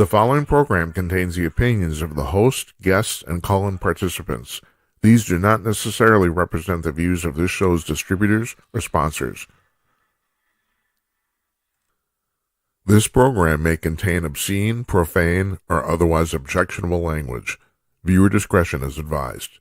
The following program contains the opinions of the host, guests, and call-in participants. These do not necessarily represent the views of this show's distributors or sponsors. This program may contain obscene, profane, or otherwise objectionable language. Viewer discretion is advised.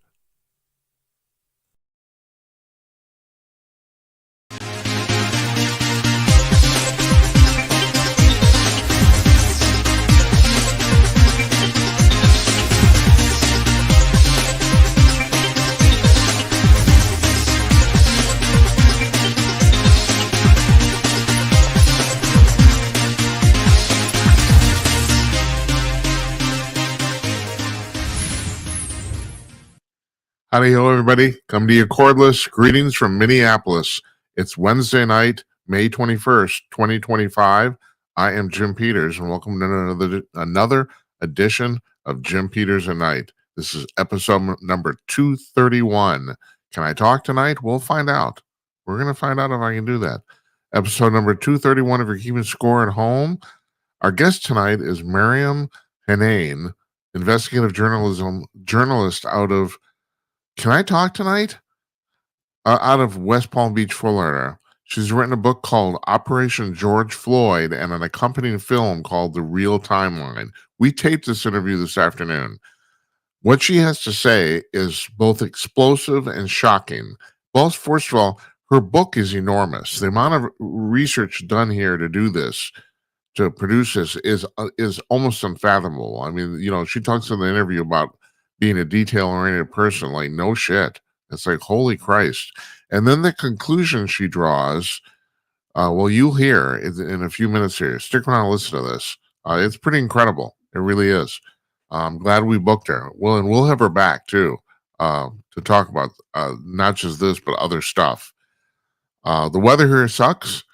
Howdy, hello, everybody. Come to you cordless. Greetings from Minneapolis. It's Wednesday night, May 21st, 2025. I am Jim Peters, and welcome to another edition of Jim Peters at Night. This is episode number 231. Can I talk tonight? We'll find out. We're going to find out if I can do that. Episode number 231, if you're keeping score at home. Our guest tonight is Maryam Henein, investigative journalist out of Can I Talk Tonight? Out of West Palm Beach, Florida. She's written a book called Operation George Floyd and an accompanying film called The Real Timeline. We taped this interview this afternoon. What she has to say is both explosive and shocking. Well, first of all, her book is enormous. The amount of research done here to do this, to produce this, is almost unfathomable. I mean, she talks in the interview about being a detail-oriented person, like, no shit. It's like, holy Christ. And then the conclusion she draws, well, you'll hear in a few minutes here. Stick around and listen to this. It's pretty incredible. It really is. I'm glad we booked her. Well, and we'll have her back, too, to talk about not just this, but other stuff. The weather here sucks.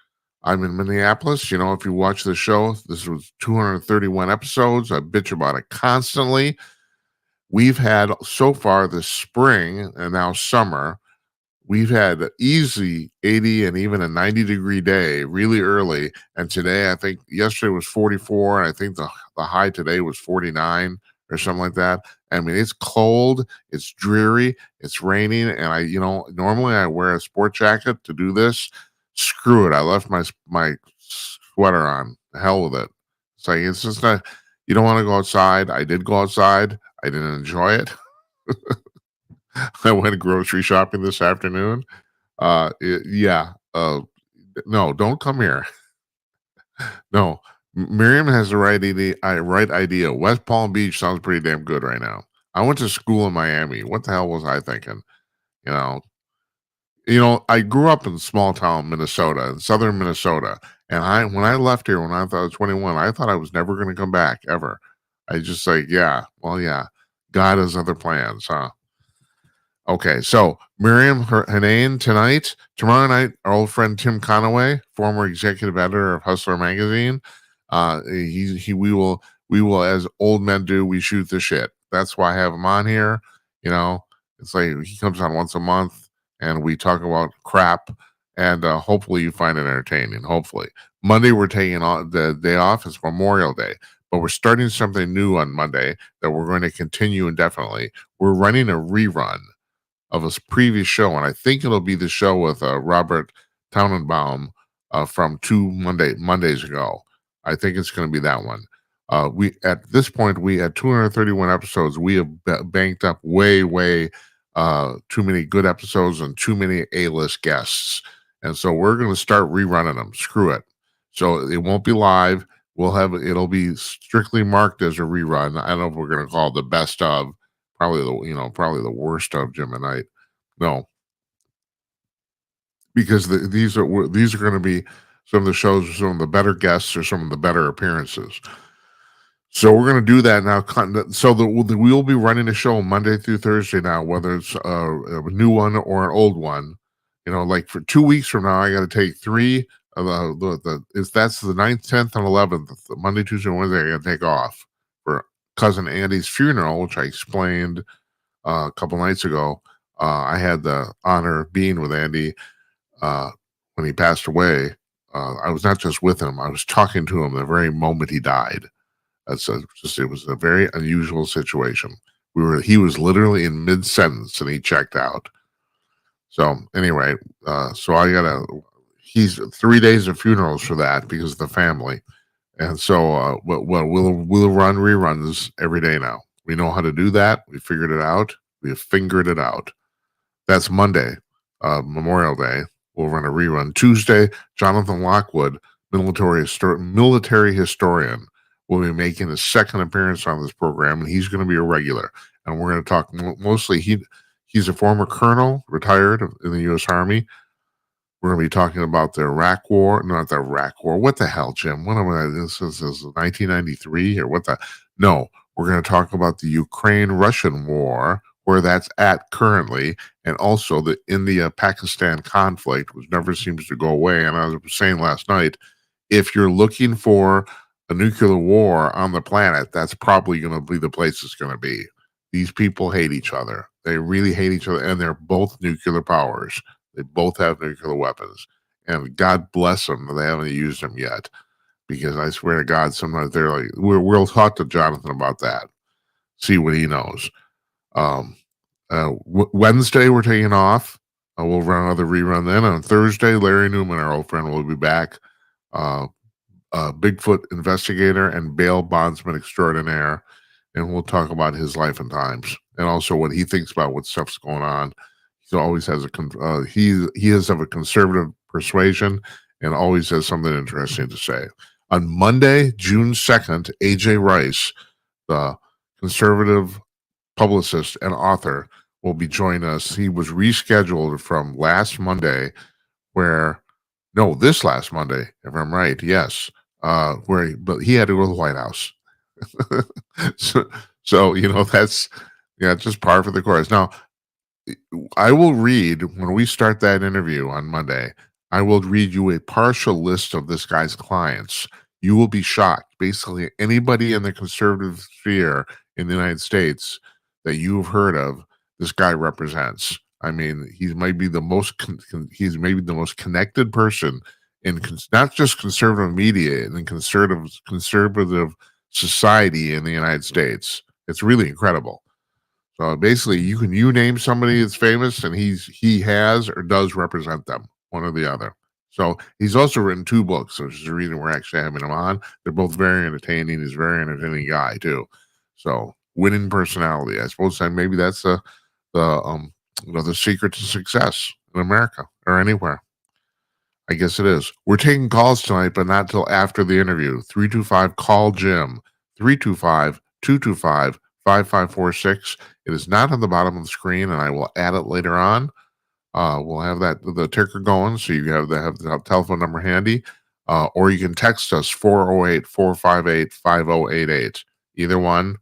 I'm in Minneapolis. If you watch the show, this was 231 episodes. I bitch about it constantly. We've had, so far this spring and now summer, we've had easy 80 and even a 90-degree day really early. And today, I think yesterday was 44, and I think the high today was 49 or something like that. I mean, it's cold, it's dreary, it's raining, and normally I wear a sport jacket to do this. Screw it. I left my sweater on. The hell with it. It's like, it's just not, you don't want to go outside. I did go outside. I didn't enjoy it. I went grocery shopping this afternoon. No, don't come here. No, Miriam has the right idea. West Palm Beach sounds pretty damn good right now. I went to school in Miami. What the hell was I thinking? I grew up in small town Minnesota, in southern Minnesota. And when I left here, when I thought I was 21, I thought I was never going to come back, ever. I just like, yeah. God has other plans, huh? Okay, so Maryam Henein tonight. Tomorrow night, our old friend Tim Conaway, former executive editor of Hustler magazine. We will, as old men do, we shoot the shit. That's why I have him on here. It's like he comes on once a month and we talk about crap, and hopefully you find it entertaining. Hopefully. Monday we're taking the day off. It's Memorial Day. But we're starting something new on Monday that we're going to continue indefinitely. We're running a rerun of a previous show, and I think it'll be the show with Robert Tannenbaum from two Mondays ago. I think it's going to be that one. At this point, we had 231 episodes. We have banked up way too many good episodes and too many A-list guests, and so we're going to start rerunning them. Screw it. So it won't be live. It'll be strictly marked as a rerun. I don't know if we're going to call it the best of, probably the worst of Jim and Night. No, because these are going to be some of the shows, some of the better guests or some of the better appearances. So we're going to do that now. So we will be running a show Monday through Thursday now, whether it's a new one or an old one. Like for 2 weeks from now, I got to take three. If that's the 9th, 10th, and 11th, Monday, Tuesday, and Wednesday, I got to take off for cousin Andy's funeral, which I explained a couple nights ago. I had the honor of being with Andy when he passed away. I was not just with him, I was talking to him the very moment he died. It was a very unusual situation. He was literally in mid sentence and he checked out. So anyway, he's 3 days of funerals for that because of the family. And so we'll run reruns every day now. We know how to do that. We figured it out. We have fingered it out. That's Monday, Memorial Day. We'll run a rerun. Tuesday, Jonathan Lockwood, military historian, will be making his second appearance on this program, and he's going to be a regular. And we're going to talk mostly. He's a former colonel, retired in the U.S. Army. We're going to be talking about the Iraq War. Not the Iraq War. What the hell, Jim? This is 1993 or what the? No, we're going to talk about the Ukraine-Russian war, where that's at currently, and also the India-Pakistan conflict, which never seems to go away. And I was saying last night, if you're looking for a nuclear war on the planet, that's probably going to be the place it's going to be. These people hate each other. They really hate each other, and they're both nuclear powers. They both have nuclear weapons, and God bless them that they haven't used them yet, because I swear to God, sometimes they're like, we'll talk to Jonathan about that, see what he knows. Wednesday, we're taking off. We'll run another rerun then. On Thursday, Larry Newman, our old friend, will be back. Bigfoot investigator and bail bondsman extraordinaire, and we'll talk about his life and times, and also what he thinks about what stuff's going on. He always has he is of a conservative persuasion and always has something interesting to say. On Monday, June 2nd, A.J. Rice, the conservative publicist and author, will be joining us. He was rescheduled from last Monday, this last Monday, if I'm right, yes, but he had to go to the White House. so that's just par for the course. Now, I will read, when we start that interview on Monday, I will read you a partial list of this guy's clients. You will be shocked. Basically, anybody in the conservative sphere in the United States that you've heard of, this guy represents. I mean, he's maybe the most connected person in not just conservative media and in conservative society in the United States. It's really incredible. So basically, you name somebody that's famous, and he has or does represent them, one or the other. So he's also written 2 books, which is the reason we're actually having him on. They're both very entertaining. He's a very entertaining guy too. So winning personality, I suppose. Maybe that's the secret to success in America or anywhere. I guess it is. We're taking calls tonight, but not till after the interview. 325-CALL-JIM. 325-225-5546. It is not on the bottom of the screen, and I will add it later on. We'll have the ticker going, so you have the telephone number handy, or you can text us 408-458-5088. Either one.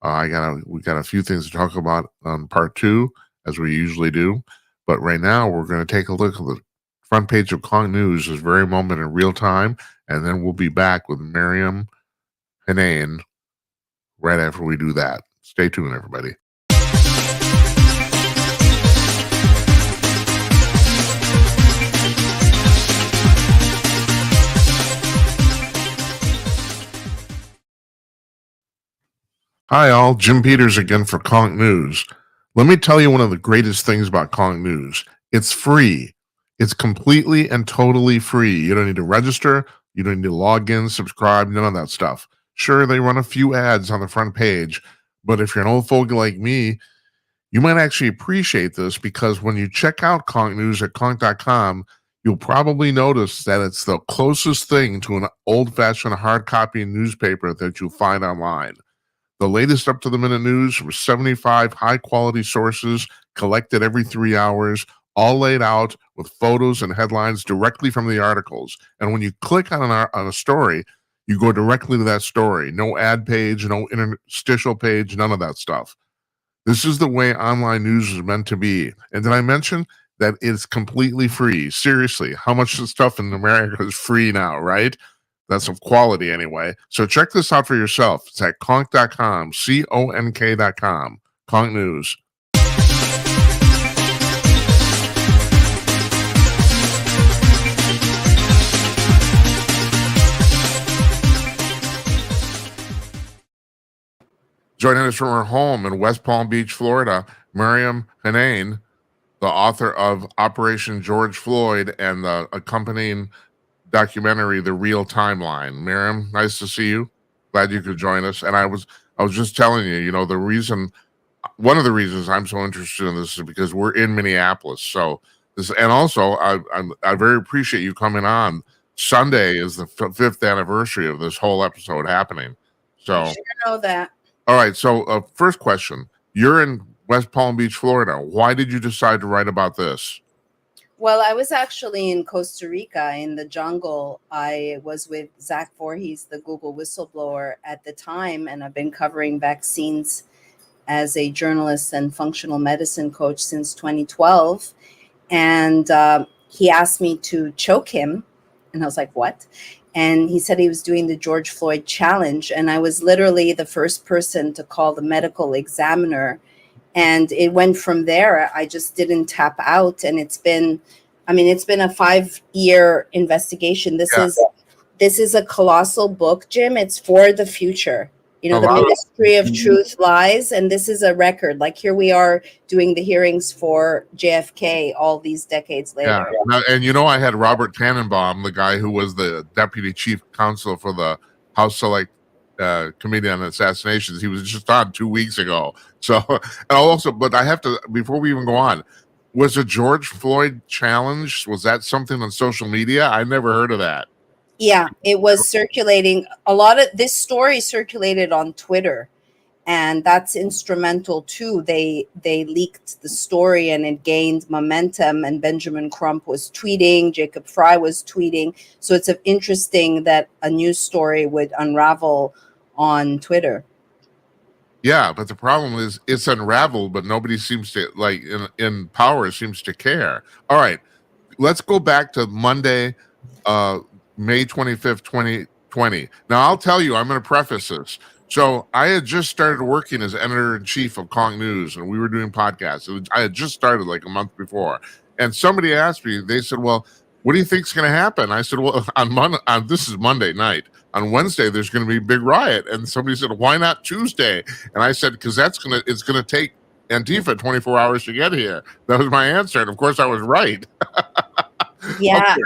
We got a few things to talk about on part 2, as we usually do. But right now, we're going to take a look at the front page of Kong News this very moment in real time, and then we'll be back with Maryam Henein right after we do that. Stay tuned, everybody. Hi, all. Jim Peters again for Kong News. Let me tell you one of the greatest things about Kong News. It's free. It's completely and totally free. You don't need to register. You don't need to log in, subscribe, none of that stuff. Sure, they run a few ads on the front page, but if you're an old fogey like me, you might actually appreciate this, because when you check out Kong News at Kong.com, you'll probably notice that it's the closest thing to an old-fashioned hard copy newspaper that you'll find online. The latest up-to-the-minute news from 75 high-quality sources collected every 3 hours, all laid out with photos and headlines directly from the articles. And when you click on a story, you go directly to that story. No ad page, no interstitial page, none of that stuff. This is the way online news is meant to be. And did I mention that it's completely free? Seriously, how much of the stuff in America is free now, right? That's of quality anyway. So check this out for yourself. It's at Conk.com, CONK.com. Conk News. Joining us from her home in West Palm Beach, Florida, Maryam Henein, the author of Operation George Floyd and the accompanying documentary, The Real Timeline. Maryam, nice to see you. Glad you could join us. And I was just telling you, one of the reasons I'm so interested in this is because we're in Minneapolis. So this, and also I very appreciate you coming on. Sunday is the fifth anniversary of this whole episode happening. So I sure know that. all right. So first question: you're in West Palm Beach, Florida. Why did you decide to write about this? Well, I was actually in Costa Rica in the jungle. I was with Zach Voorhees, the Google whistleblower at the time, and I've been covering vaccines as a journalist and functional medicine coach since 2012. And he asked me to choke him. And I was like, what? And he said he was doing the George Floyd challenge. And I was literally the first person to call the medical examiner. And it went from there. I just didn't tap out. And it's been a 5-year investigation. This is a colossal book, Jim. It's for the future. The Ministry of Truth lies, and this is a record. Like, here we are doing the hearings for JFK all these decades later. Yeah. Now, and I had Robert Tannenbaum, the guy who was the deputy chief counsel for the House Select Committee on Assassinations. He was just on 2 weeks ago. So, but I have to, before we even go on, was the George Floyd challenge, was that something on social media? I never heard of that. Yeah, it was circulating. A lot of this story circulated on Twitter, and that's instrumental too. They leaked the story and it gained momentum, and Benjamin Crump was tweeting, Jacob Fry was tweeting. So it's interesting that a news story would unravel on Twitter. Yeah, but the problem is it's unraveled, but nobody seems to, like, in power seems to care. All right, let's go back to Monday, May 25th, 2020. Now, I'll tell you, I'm going to preface this. So I had just started working as editor-in-chief of Kong News, and we were doing podcasts. I had just started like a month before. And somebody asked me, they said, well, what do you think's going to happen? I said, well, this is Monday night. On Wednesday, there's going to be a big riot. And somebody said, why not Tuesday? And I said, because it's going to take Antifa 24 hours to get here. That was my answer. And of course, I was right. Yeah. Okay.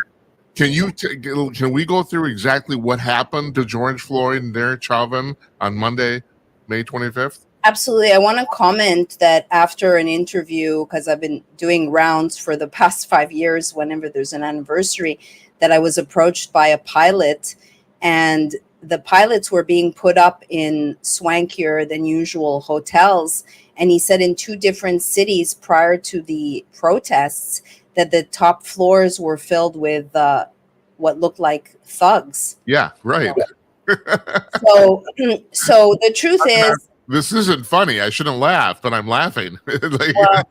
Can we go through exactly what happened to George Floyd and Derek Chauvin on Monday, May 25th? Absolutely. I want to comment that after an interview, because I've been doing rounds for the past 5 years, whenever there's an anniversary, that I was approached by a pilot, and the pilots were being put up in swankier than usual hotels. And he said in 2 different cities prior to the protests that the top floors were filled with what looked like thugs. Yeah, right. So the truth is, this isn't funny. I shouldn't laugh, but I'm laughing. Well,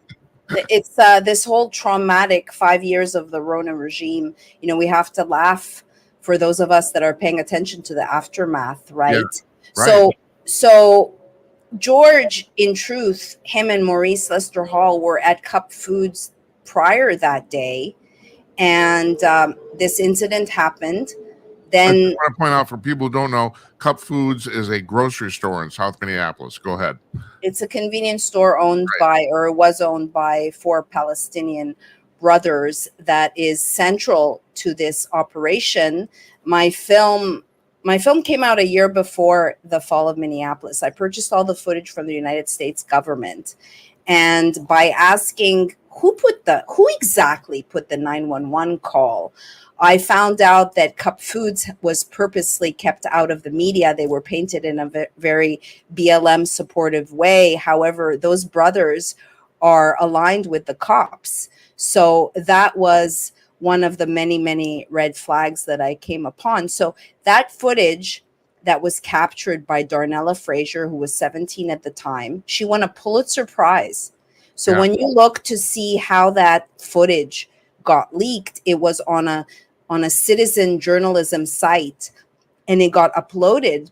it's this whole traumatic 5 years of the Rona regime. We have to laugh for those of us that are paying attention to the aftermath, right? Yeah, right. So George, in truth, him and Maurice Lester Hall were at Cup Foods prior that day, and this incident happened. Then I want to point out for people who don't know, Cup Foods is a grocery store in South Minneapolis. Go ahead. It's a convenience store was owned by 4 Palestinian brothers that is central to this operation. My film came out a year before the fall of Minneapolis. I purchased all the footage from the United States government, and by asking who exactly put the 911 call, I found out that Cup Foods was purposely kept out of the media. They were painted in a very BLM supportive way. However, those brothers are aligned with the cops. So that was one of the many, many red flags that I came upon. So that footage that was captured by Darnella Frazier, who was 17 at the time, she won a Pulitzer Prize. So when you look to see how that footage got leaked, it was on a citizen journalism site, and it got uploaded.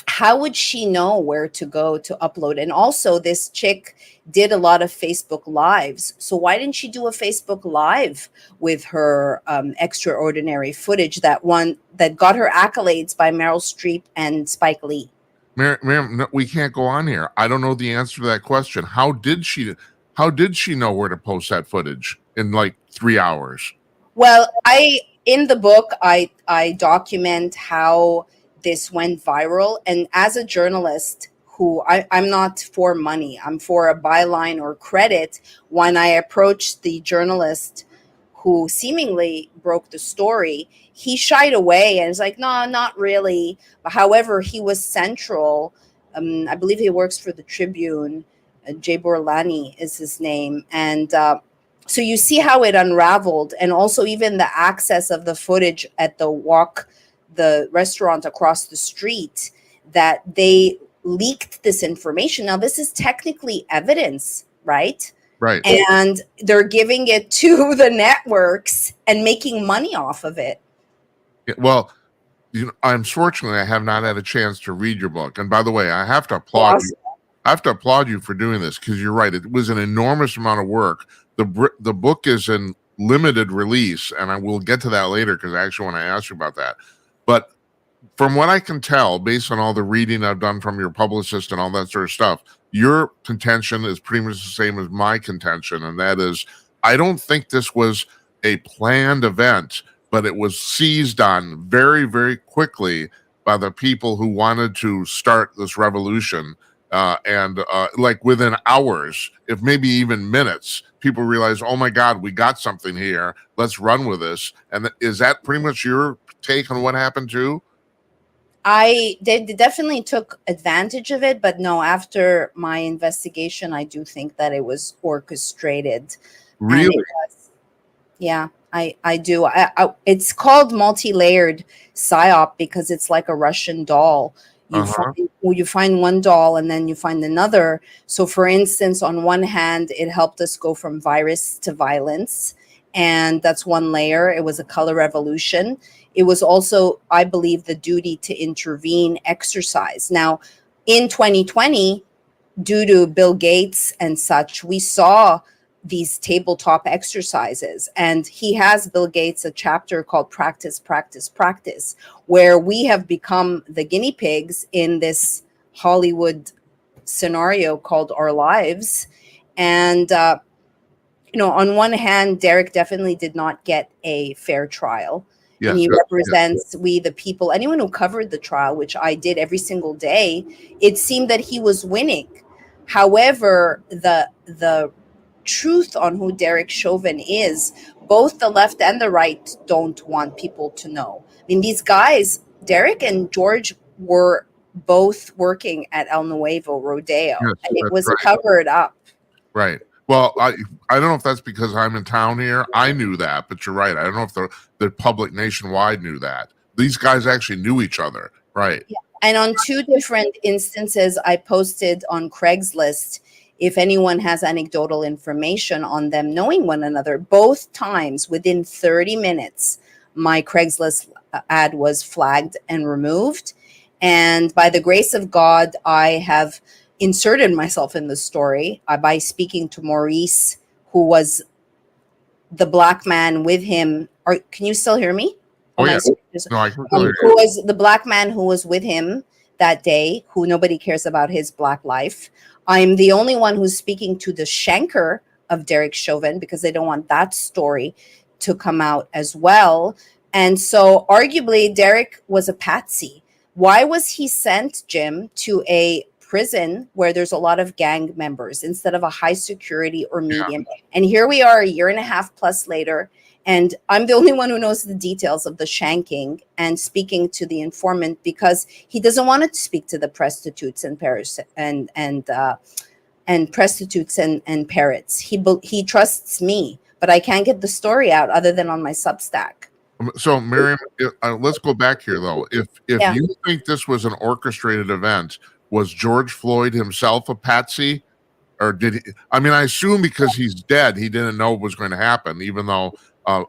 How would she know where to go to upload? And also, this chick did a lot of Facebook Lives. So why didn't she do a Facebook Live with her extraordinary footage, that got her accolades by Meryl Streep and Spike Lee? Ma'am, no, we can't go on here. I don't know the answer to that question. How did she know where to post that footage in like 3 hours? Well, in the book I document how this went viral, and as a journalist who I'm not for money, I'm for a byline or credit. When I approached the journalist who seemingly broke the story, he shied away and was like, no, not really. However, he was central. I believe he works for the Tribune. Jay Borlani is his name. And so you see how it unraveled, and also even the access of the footage at the restaurant across the street, that they leaked this information. Now, this is technically evidence, right? Right. And they're giving it to the networks and making money off of it. Well, unfortunately, I have not had a chance to read your book. And by the way, I have to applaud you. I have to applaud you for doing this, because you're right. It was an enormous amount of work. The book is in limited release, and I will get to that later because I actually want to ask you about that. But from what I can tell, based on all the reading I've done from your publicist and all that sort of stuff, your contention is pretty much the same as my contention, and that is, I don't think this was a planned event, but it was seized on very, very quickly by the people who wanted to start this revolution. And like within hours, if maybe even minutes, people realize, oh my God, we got something here. Let's run with this. And is that pretty much your take on what happened too? They definitely took advantage of it, but no, after my investigation, I do think that it was orchestrated. Really? Yeah, I do. It's called multi-layered psyop because it's like a Russian doll. You find one doll and then you find another. So, for instance, on one hand, it helped us go from virus to violence, and that's one layer. It was a color revolution. It was also, I believe, the duty to intervene exercise. Now, in 2020, due to Bill Gates and such, we saw these tabletop exercises, and he has, Bill Gates, a chapter called Practice, Practice, Practice, where we have become the guinea pigs in this Hollywood scenario called our lives. And on one hand, Derek definitely did not get a fair trial. Yes, and he represents we the people. Anyone who covered the trial, which I did every single day, it seemed that he was winning. However, the truth on who Derek Chauvin is, both the left and the right don't want people to know. I mean, these guys, Derek and George, were both working at El Nuevo Rodeo, and it was covered up. Right. Well, I don't know if that's because I'm in town here. I knew that, but you're right. I don't know if the public nationwide knew that. These guys actually knew each other. Right. Yeah. And on two different instances, I posted on Craigslist, if anyone has anecdotal information on them knowing one another. Both times, within 30 minutes, my Craigslist ad was flagged and removed. And by the grace of God, I have inserted myself in the story by speaking to Maurice, who was the black man with him. Can you still hear me? Oh, yeah. No, I can still hear you. Who was the black man who was with him that day, who nobody cares about his black life. I'm the only one who's speaking to the shanker of Derek Chauvin because they don't want that story to come out as well. And so arguably Derek was a patsy. Why was he sent, Jim, to a prison where there's a lot of gang members instead of a high security or medium? Yeah. And here we are a year and a half plus later, and I'm the only one who knows the details of the shanking and speaking to the informant because he doesn't want to speak to the prostitutes and Paris and prostitutes and parrots. He trusts me, but I can't get the story out other than on my Substack. So, Maryam, let's go back here though. If you think this was an orchestrated event, was George Floyd himself a patsy, or did he? I mean, I assume because he's dead, he didn't know what was going to happen. Even though, I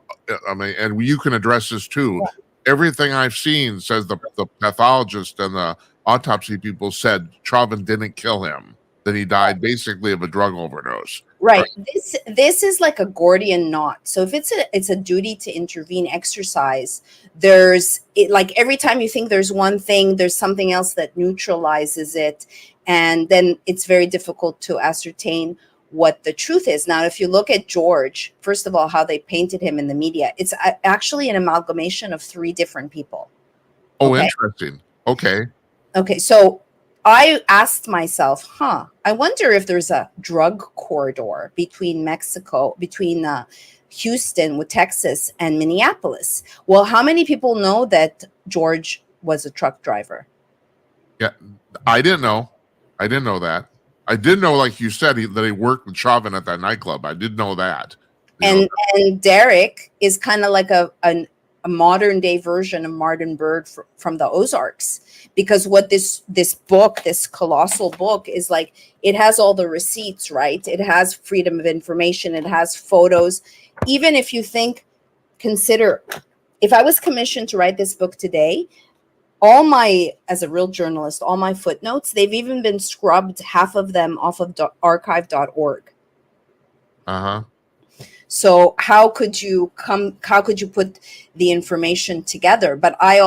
mean, and you can address this too. Yeah. Everything I've seen says the pathologist and the autopsy people said Chauvin didn't kill him. that he died basically of a drug overdose. Right. This is like a Gordian knot. So if it's a duty to intervene exercise, like every time you think there's one thing, there's something else that neutralizes it, and then it's very difficult to ascertain what the truth is. Now, if you look at George, first of all, how they painted him in the media, it's actually an amalgamation of 3 different people. Oh, okay. Interesting. Okay, so I asked myself, I wonder if there's a drug corridor between Houston with Texas and Minneapolis. Well, how many people know that George was a truck driver? Yeah, I didn't know. I didn't know that. I did know, like you said, that he worked with Chauvin at that nightclub. I did know that. And Derek is kind of like a modern day version of Martin Bird from the Ozarks, because what this book, this colossal book, is like, it has all the receipts, right? It has freedom of information. It has photos. Even if you consider, if I was commissioned to write this book today, as a real journalist, all my footnotes, they've even been scrubbed, half of them off of archive.org. So how could you put the information together? But I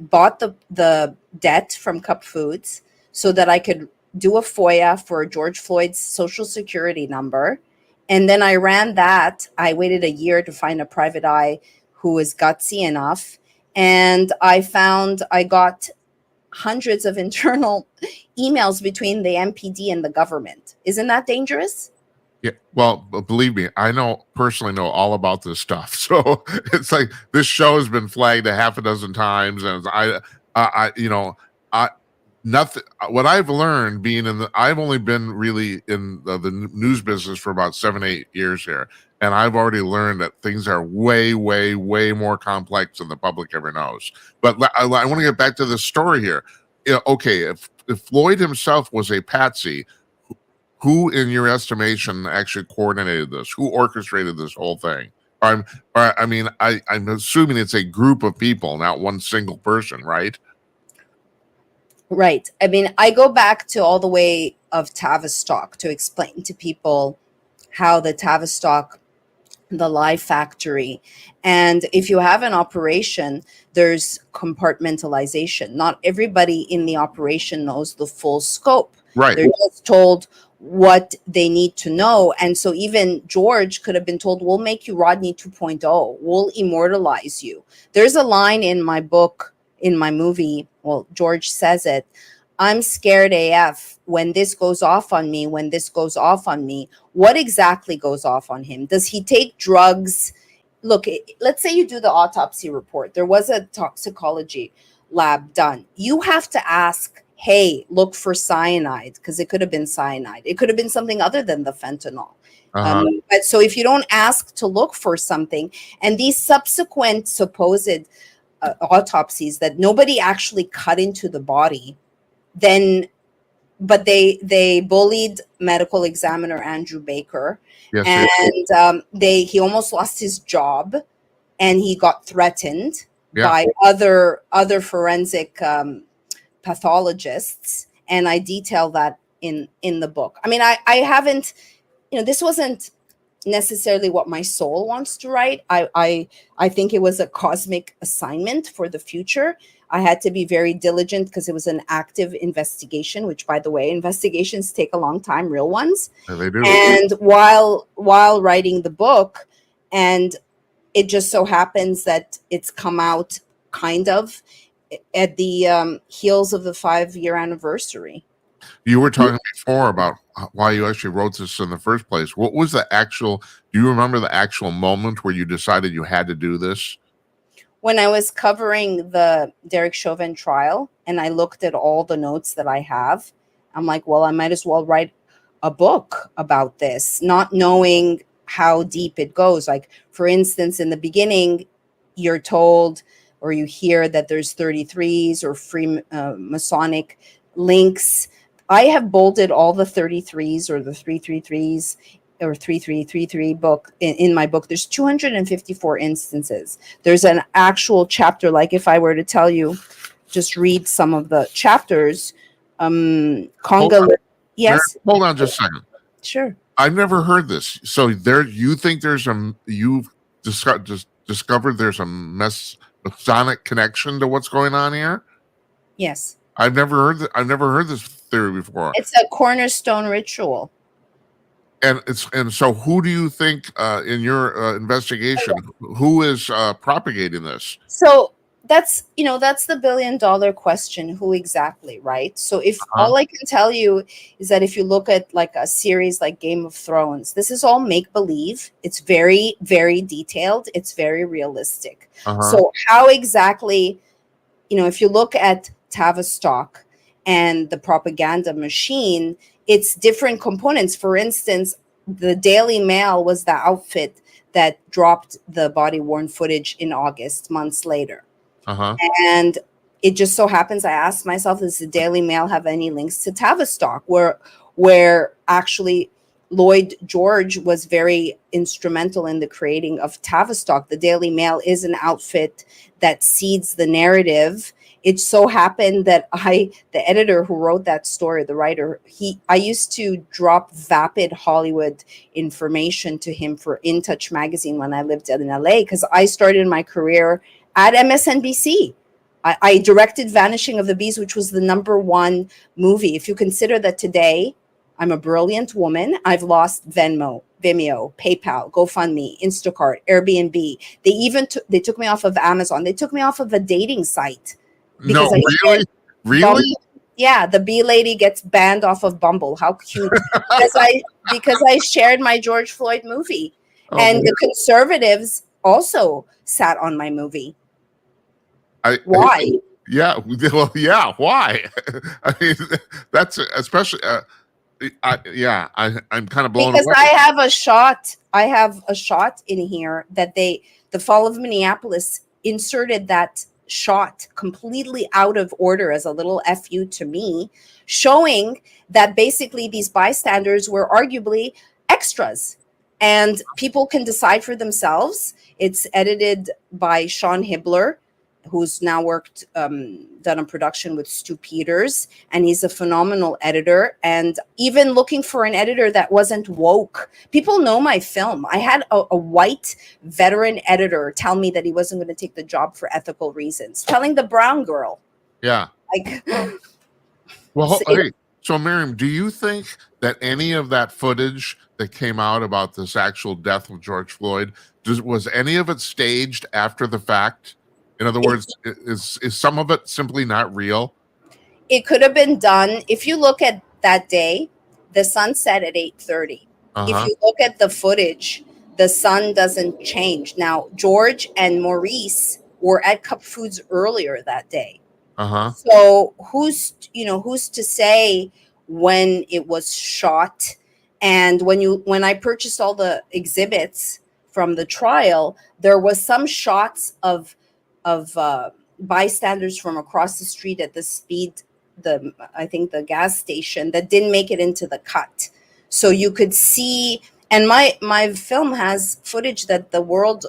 bought the debt from Cup Foods so that I could do a FOIA for George Floyd's social security number. And then I ran that. I waited a year to find a private eye who was gutsy enough. And I got hundreds of internal emails between the MPD and the government. Isn't that dangerous? Yeah, well, believe me, I personally know all about this stuff. So it's like, this show has been flagged a half a dozen times, and nothing. What I've learned being I've only been really in the news business for about 7-8 years here, and I've already learned that things are way, way, way more complex than the public ever knows. But I want to get back to this story here. Okay, if Floyd himself was a patsy, who, in your estimation, actually coordinated this? Who orchestrated this whole thing? I'm assuming it's a group of people, not one single person, right? Right. I mean, I go back to all the way of Tavistock to explain to people how the Tavistock, the lie factory, and if you have an operation, there's compartmentalization. Not everybody in the operation knows the full scope. Right. They're just told what they need to know. And so even George could have been told, we'll make you Rodney 2.0. We'll immortalize you. There's a line in my book, in my movie, well, George says it, I'm scared AF when this goes off on me, when this goes off on me. What exactly goes off on him? Does he take drugs? Look, let's say you do the autopsy report. There was a toxicology lab done. You have to ask, hey, look for cyanide, because it could have been cyanide. It could have been something other than the fentanyl. But so if you don't ask to look for something, and these subsequent supposed autopsies that nobody actually cut into the body, but they bullied medical examiner Andrew Baker, yes, and he almost lost his job, and he got threatened by other forensic pathologists, and I detail that in the book. I mean, I haven't, this wasn't necessarily what my soul wants to write. I think it was a cosmic assignment for the future. I had to be very diligent because it was an active investigation, which, by the way, investigations take a long time, real ones. Yeah, they do. And while writing the book, and it just so happens that it's come out kind of at the heels of the 5-year anniversary. You were talking before about why you actually wrote this in the first place. What was do you remember the actual moment where you decided you had to do this? When I was covering the Derek Chauvin trial, and I looked at all the notes that I have, I'm like, well, I might as well write a book about this, not knowing how deep it goes. Like, for instance, in the beginning, you're told, or you hear that there's 33s or free Masonic links. I have bolded all the 33s or the 333s or 3333 book in my book. There's 254 instances. There's an actual chapter. Like, if I were to tell you, just read some of the chapters, Conga. Yes, Hold on just a second. sure. I've never heard this. So you think you've discovered there's a Masonic connection to what's going on here? Yes, I've never heard this theory before. it's a cornerstone ritual. And so who do you think in your investigation who is propagating this? So that's the $1 billion question. Who exactly, right? So if all I can tell you is that if you look at like a series like Game of Thrones, this is all make believe. It's very, very detailed. It's very realistic. So how exactly, if you look at Tavistock and the propaganda machine, it's different components. For instance, the Daily Mail was the outfit that dropped the body-worn footage in August, months later. And it just so happens, I asked myself, does the Daily Mail have any links to Tavistock, where actually Lloyd George was very instrumental in the creating of Tavistock. The Daily Mail is an outfit that seeds the narrative. It so happened that the editor who wrote that story, the writer, I used to drop vapid Hollywood information to him for In Touch magazine when I lived in LA, because I started my career at MSNBC. I directed Vanishing of the Bees, which was the #1 movie. If you consider that today I'm a brilliant woman, I've lost Venmo, Vimeo, PayPal, GoFundMe, Instacart, Airbnb. They took me off of Amazon. They took me off of a dating site. No, really? Yeah, the bee lady gets banned off of Bumble. How cute! because I shared my George Floyd movie, and the conservatives also sat on my movie. Why? Yeah, well, yeah. Why? I mean, that's especially. I'm kind of blown because away. I have a shot in here that the fall of Minneapolis inserted that shot completely out of order as a little FU to me, showing that basically these bystanders were arguably extras, and people can decide for themselves. It's edited by Sean Hibbler, who's now done a production with Stu Peters, and he's a phenomenal editor. And even looking for an editor that wasn't woke. People know my film. I had a white veteran editor tell me that he wasn't going to take the job for ethical reasons, telling the brown girl. Yeah. Like, well, hey, so Maryam, do you think that any of that footage that came out about this actual death of George Floyd, was any of it staged after the fact? In other words, is some of it simply not real? It could have been done. If you look at that day, the sun set at 8:30. If you look at the footage, the sun doesn't change. Now, George and Maurice were at Cup Foods earlier that day. So who's to say when it was shot? And when I purchased all the exhibits from the trial, there was some shots of bystanders from across the street at I think the gas station, that didn't make it into the cut. So you could see, and my film has footage that the world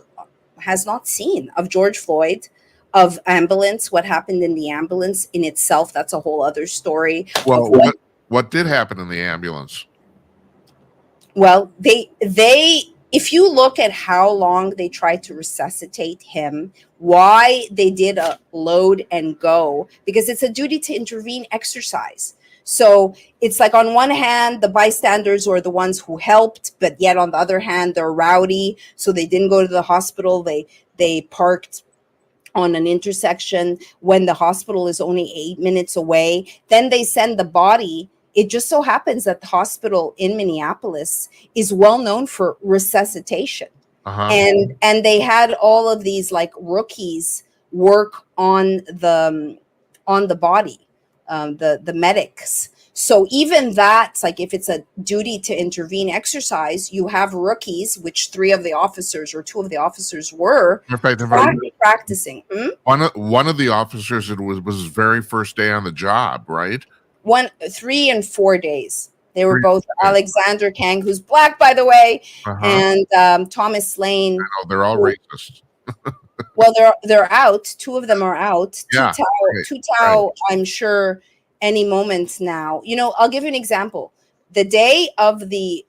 has not seen of George Floyd, of ambulance, what happened in the ambulance in itself. That's a whole other story. Well, what did happen in the ambulance? Well, if you look at how long they tried to resuscitate him, why they did a load and go, because it's a duty to intervene exercise. So it's like, on one hand, the bystanders were the ones who helped, but yet on the other hand, they're rowdy. So they didn't go to the hospital. They parked on an intersection when the hospital is only 8 minutes away. Then they send the body. It just so happens that the hospital in Minneapolis is well known for resuscitation. And they had all of these like rookies work on the body, the medics. So even that's like, if it's a duty to intervene exercise, you have rookies, which 3 of the officers or 2 of the officers were practicing. One of the officers, it was his very first day on the job, right? 3 and 4 days. They were both Alexander Kang, who's black, by the way, and Thomas Lane. Oh, they're all racist. Well, they're out. 2 of them are out. Yeah. Tu Tao, I'm sure, any moment now. I'll give you an example. The day of the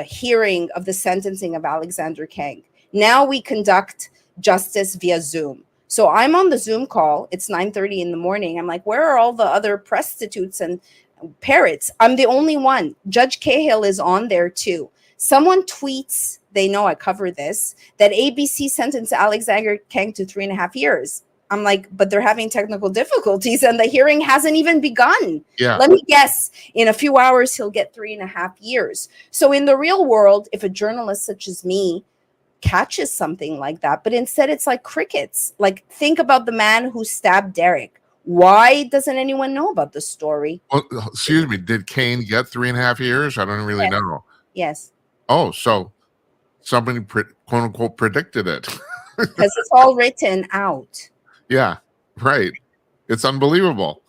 hearing of the sentencing of Alexander Kang, now we conduct justice via Zoom. So I'm on the Zoom call. It's 9:30 in the morning. I'm like, where are all the other prostitutes and parrots? I'm the only one. Judge Cahill is on there too. Someone tweets, they know I cover this, that ABC sentenced Alexander Kang to 3.5 years. I'm like, but they're having technical difficulties and the hearing hasn't even begun. Yeah. Let me guess, in a few hours, he'll get 3.5 years. So in the real world, if a journalist such as me catches something like that, but instead it's like crickets. Like, think about the man who stabbed Derek. Why doesn't anyone know about the story? Well, excuse me. Did Kane get 3.5 years? I don't really know. Yes. Oh, so somebody quote unquote predicted it. Because it's all written out. Yeah, right. It's unbelievable.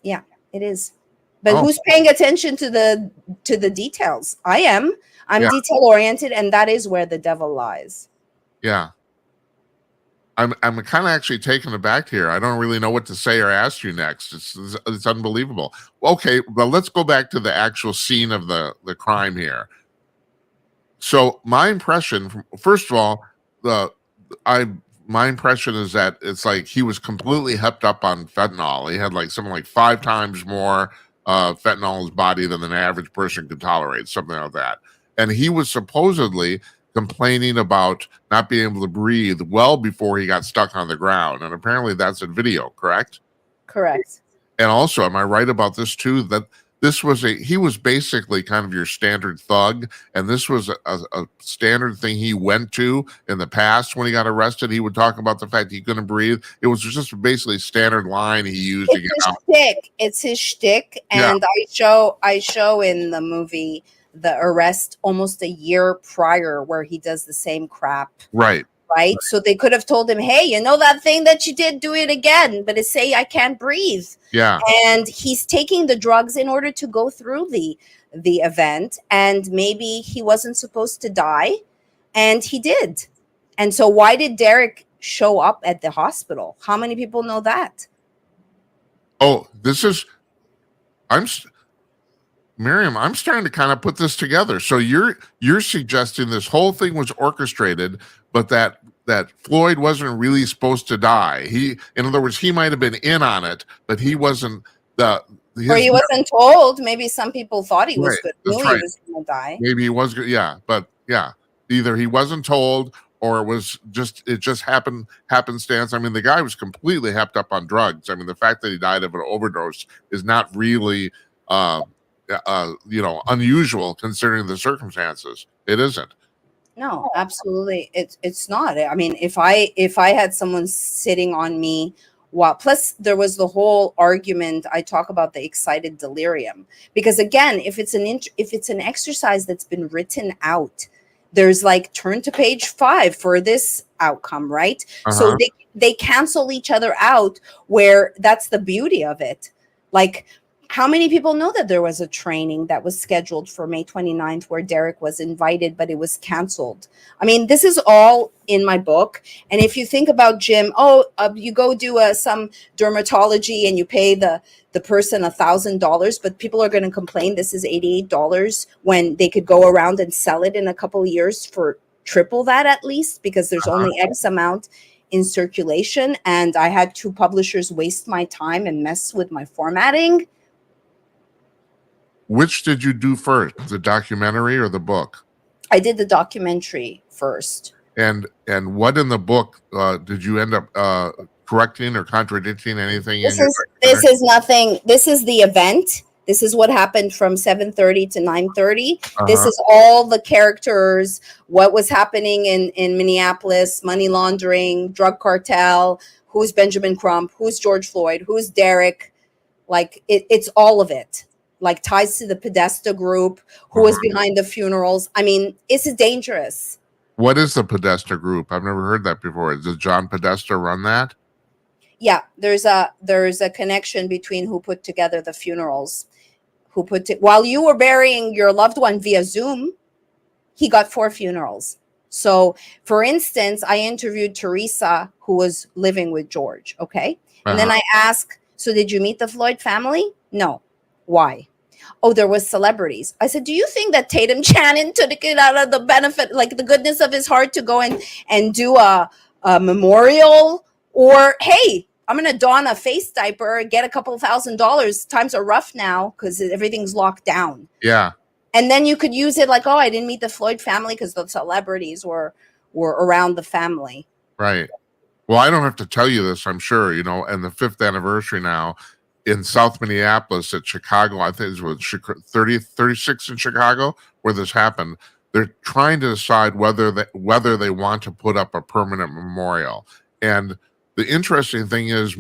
Yeah, it is. But who's paying attention to the details? I am. I'm detail oriented, and that is where the devil lies. Yeah. I'm kind of actually taken aback here. I don't really know what to say or ask you next. It's unbelievable. Okay, well, let's go back to the actual scene of the crime here. So my impression, first of all, my impression is that it's like he was completely hepped up on fentanyl. He had like something like 5 times more fentanyl in his body than an average person could tolerate, something like that. And he was supposedly complaining about not being able to breathe well before he got stuck on the ground. And apparently that's in video, correct? Correct. And also, am I right about this too? That he was basically kind of your standard thug, and this was a standard thing he went to in the past when he got arrested. He would talk about the fact he couldn't breathe. It was just basically a standard line he used to get out. It's his shtick, and I show in the movie the arrest almost a year prior where he does the same crap. Right. So they could have told him, hey, you know that thing that you did, do it again, but it's say I can't breathe. Yeah. And he's taking the drugs in order to go through the event, and maybe he wasn't supposed to die, and he did. And so why did Derek show up at the hospital? How many people know that? Oh, Maryam, I'm starting to kind of put this together. So you're suggesting this whole thing was orchestrated, but that Floyd wasn't really supposed to die. In other words, he might have been in on it, but he wasn't or he wasn't told. Maybe some people thought he was good. Knew right. He was going to die. Maybe he was good. Yeah, but yeah, either he wasn't told or it just happenstance. I mean, the guy was completely hepped up on drugs. I mean, the fact that he died of an overdose is not really unusual considering the circumstances. It isn't. No, absolutely. It's not. I mean, if I had someone sitting on me, plus there was the whole argument. I talk about the excited delirium, because again, if it's an exercise that's been written out, there's like turn to page 5 for this outcome, right? So they cancel each other out, where that's the beauty of it. Like, how many people know that there was a training that was scheduled for May 29th where Derek was invited, but it was canceled? I mean, this is all in my book. And if you think about Jim, you go do some dermatology and you pay the person $1,000, but people are going to complain this is $88 when they could go around and sell it in a couple of years for triple that at least, because there's only X amount in circulation. And I had 2 publishers waste my time and mess with my formatting. Which did you do first, the documentary or the book? I did the documentary first. And what in the book did you end up correcting or contradicting anything? This is nothing. This is the event. This is what happened from 7:30 to 9:30. This is all the characters, what was happening in Minneapolis, money laundering, drug cartel, who's Benjamin Crump, who's George Floyd, who's Derek. Like, it's all of it. Like, ties to the Podesta group, who was behind the funerals. I mean, it's dangerous. What is the Podesta group? I've never heard that before. Does John Podesta run that? Yeah, there's a connection between who put together the funerals, while you were burying your loved one via Zoom, he got 4 funerals. So, for instance, I interviewed Teresa, who was living with George. Okay. And then I asked, So did you meet the Floyd family? No. Why? Oh, there was celebrities. I said, do you think that Tatum Channing took it out of the benefit, like the goodness of his heart, to go and do a memorial? Or, hey, I'm going to don a face diaper, get a couple $1,000. Times are rough now because everything's locked down. Yeah. And then you could use it like, oh, I didn't meet the Floyd family because the celebrities were around the family. Right. Well, I don't have to tell you this, I'm sure, you know, and the 5th anniversary now in South Minneapolis at Chicago, I think it was 36 in Chicago where this happened. They're trying to decide whether they want to put up a permanent memorial. And the interesting thing is,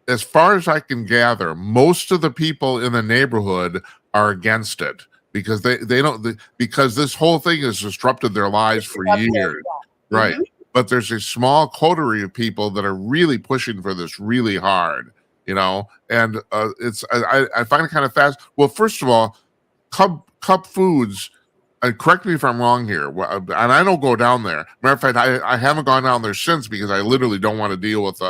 as far as I can gather, most of the people in the neighborhood are against it because they don't because this whole thing has disrupted their lives for years. Right. Mm-hmm. But there's a small coterie of people that are really pushing for this really hard, you know, and I find it kind of fast. Well, first of all, Cup Foods, correct me if I'm wrong here, and I don't go down there. Matter of fact, I haven't gone down there since because I literally don't want to deal with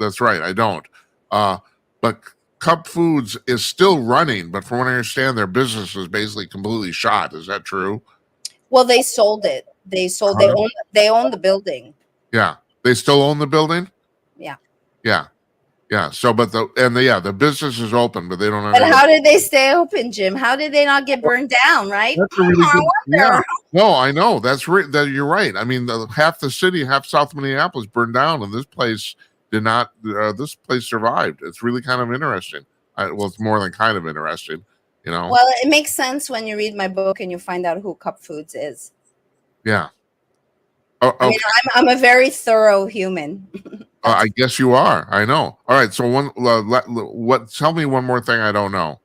that's right, I don't. But Cup Foods is still running, but from what I understand, their business is basically completely shot. Is that true? Well, they sold it. They own the building. Yeah. They still own the building? Yeah. Yeah. Yeah. So, but the business is open, but they don't have. But how did they stay open, Jim? How did they not get burned down? Right? That's a really good. Yeah. No, I know that you're right. I mean, half the city, half South Minneapolis burned down, and this place did not. This place survived. It's really kind of interesting. Well, it's more than kind of interesting, you know. Well, it makes sense when you read my book and you find out who Cup Foods is. Yeah. Oh, okay. I mean, I'm a very thorough human. I guess you are. I know. All right. So tell me one more thing I don't know.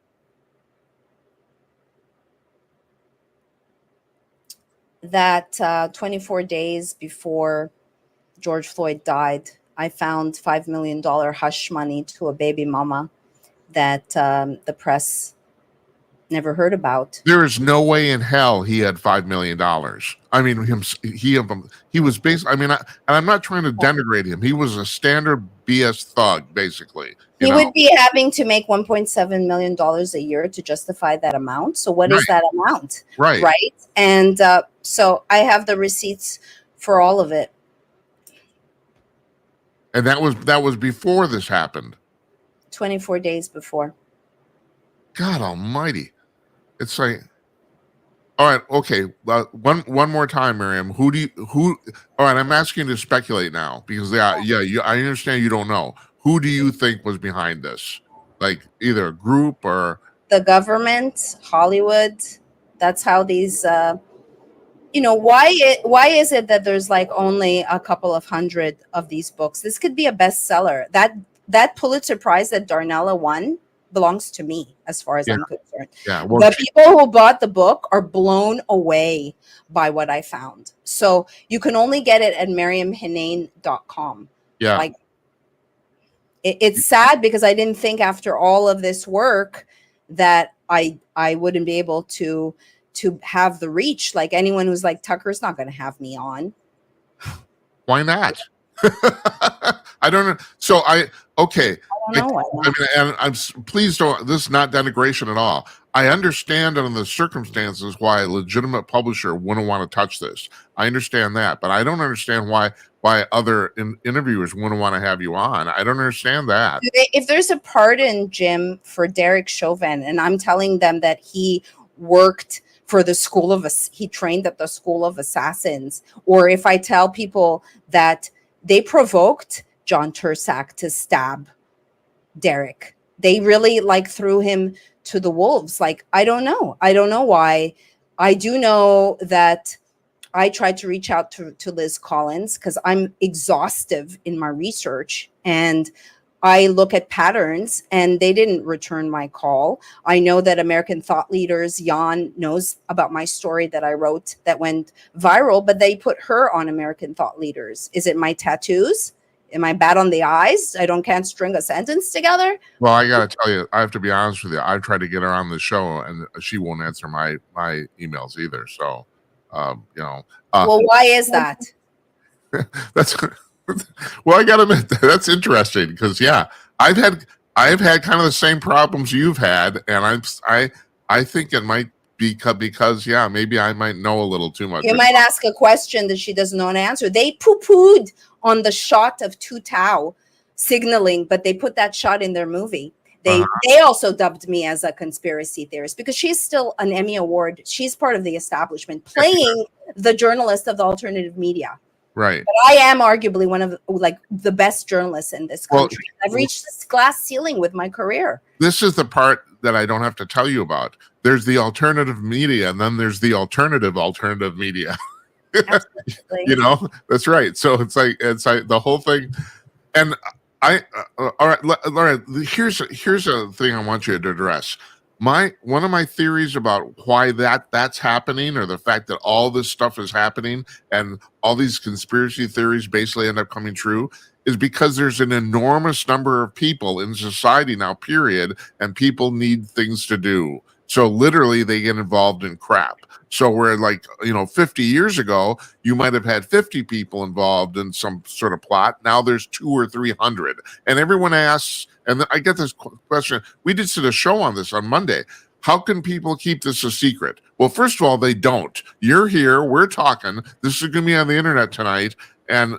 That 24 days before George Floyd died, I found $5 million hush money to a baby mama that the press never heard about. There is no way in hell he had $5 million. I mean, he was basically. I mean, and I'm not trying to denigrate him. He was a standard BS thug, basically. He would be having to make $1.7 million a year to justify that amount. So what is that amount? Right. Right. And so I have the receipts for all of it. And that was before this happened. 24 days before. God Almighty! It's like, all right, okay. One more time, Maryam. Who? All right, I'm asking you to speculate now because I understand you don't know. Who do you think was behind this? Like either a group or the government, Hollywood. That's how these. Why is it that there's like only a couple of hundred of these books? This could be a bestseller. That Pulitzer Prize that Darnella won belongs to me as far as I'm concerned. Yeah, well, the people who bought the book are blown away by what I found. So you can only get it at MaryamHenein.com. Yeah. Like it's sad because I didn't think after all of this work that I wouldn't be able to have the reach. Like anyone who's like, Tucker's not going to have me on. Why not? I don't know. So okay. I don't know. I mean, and I'm please don't. This is not denigration at all. I understand under the circumstances why a legitimate publisher wouldn't want to touch this. I understand that, but I don't understand why other interviewers wouldn't want to have you on. I don't understand that. If there's a pardon, Jim, for Derek Chauvin, and I'm telling them that he worked for he trained at the School of Assassins, or if I tell people that they provoked John Tursak to stab Derek, they really threw him to the wolves. I don't know why. I do know that I tried to reach out to Liz Collins because I'm exhaustive in my research and I look at patterns, and they didn't return my call. I know that American thought leaders, Jan knows about my story that I wrote that went viral, but they put her on American thought leaders. Is it my tattoos? Am I bad on the eyes? Can't string a sentence together? Well, I got to tell you, I have to be honest with you. I've tried to get her on the show, and she won't answer my emails either. So, well, why is that? Well, I gotta admit that's interesting because yeah, I've had I've had kind of the same problems you've had, and I think it might be because yeah, maybe I might know a little too much. You might ask a question that she doesn't know an answer. They poo-pooed on the shot of Tu Tao signaling, but they put that shot in their movie. They also dubbed me as a conspiracy theorist because she's still an Emmy Award. She's part of the establishment, playing the journalist of the alternative media. Right. But I am arguably one of like the best journalists in this country. I've reached this glass ceiling with my career. This is the part that I don't have to tell you about. There's the alternative media, and then there's the alternative media. You know, that's right. So it's like the whole thing. And all right, Laura. Here's a thing I want you to address. One of my theories about why that's happening, or the fact that all this stuff is happening and all these conspiracy theories basically end up coming true, is because there's an enormous number of people in society now, period, and people need things to do. So literally they get involved in crap. So where 50 years ago, you might have had 50 people involved in some sort of plot. Now there's 200 or 300. And everyone asks, and I get this question. We did a show on this on Monday. How can people keep this a secret? Well, first of all, they don't. You're here. We're talking. This is going to be on the internet tonight. And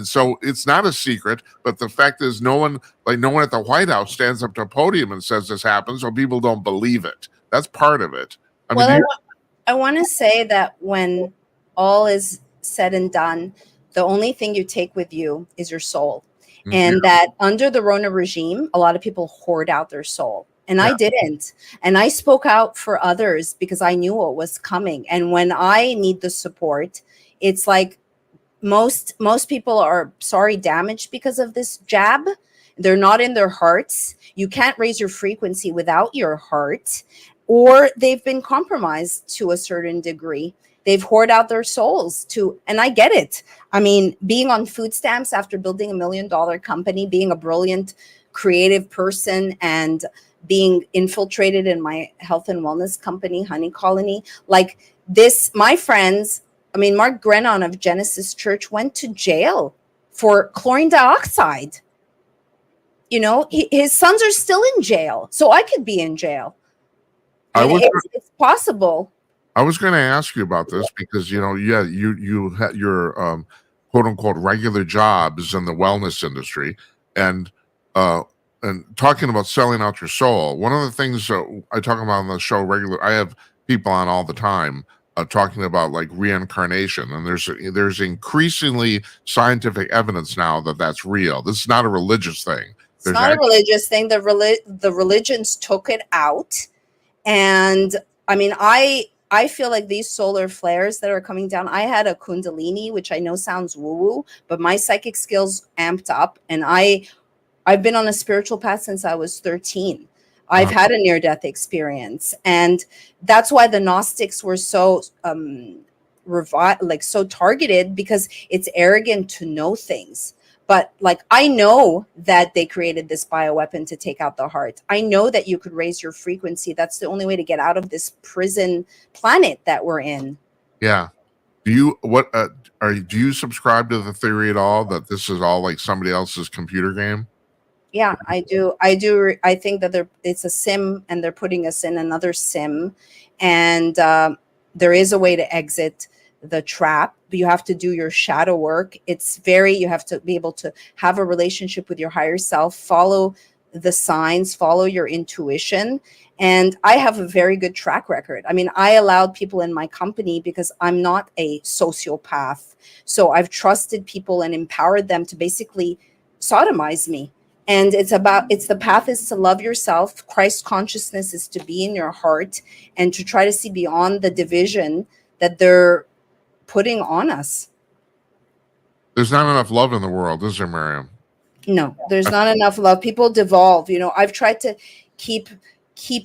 so it's not a secret, but the fact is no one at the White House stands up to a podium and says this happens, so people don't believe it. That's part of it. I want to say that when all is said and done, the only thing you take with you is your soul. Mm-hmm. And that under the Rona regime, a lot of people hoard out their soul. And I didn't. And I spoke out for others because I knew what was coming. And when I need the support, it's like most people are damaged because of this jab. They're not in their hearts. You can't raise your frequency without your heart. Or they've been compromised to a certain degree. They've hoarded out their souls and I get it. I mean, being on food stamps after building $1 million company, being a brilliant, creative person, and being infiltrated in my health and wellness company, Honey Colony, like this, my friends, I mean, Mark Grenon of Genesis Church went to jail for chlorine dioxide. You know, his sons are still in jail. So I could be in jail. It's possible. I was going to ask you about this because, you had your quote unquote regular jobs in the wellness industry, and talking about selling out your soul. One of the things I talk about on the show regularly, I have people on all the time talking about like reincarnation, and there's increasingly scientific evidence now that that's real. This is not a religious thing. It's not a religious thing. The religions took it out. And I mean, I feel like these solar flares that are coming down, I had a Kundalini, which I know sounds woo-woo, but my psychic skills amped up. And I've been on a spiritual path since I was 13. I've had a near-death experience. And that's why the Gnostics were so so targeted, because it's arrogant to know things. But like, I know that they created this bioweapon to take out the heart. I know that you could raise your frequency. That's the only way to get out of this prison planet that we're in. Yeah. Do you subscribe to the theory at all that this is all like somebody else's computer game? Yeah, I do. I think that it's a sim, and they're putting us in another sim, and there is a way to exit the trap, but you have to do your shadow work. You have to be able to have a relationship with your higher self, follow the signs, follow your intuition. And I have a very good track record. I mean, I allowed people in my company because I'm not a sociopath. So I've trusted people and empowered them to basically sodomize me. And the path is to love yourself. Christ consciousness is to be in your heart and to try to see beyond the division that they're putting on us. There's not enough love in the world, is there, Maryam? No, there's not enough love. People devolve. You know, I've tried to keep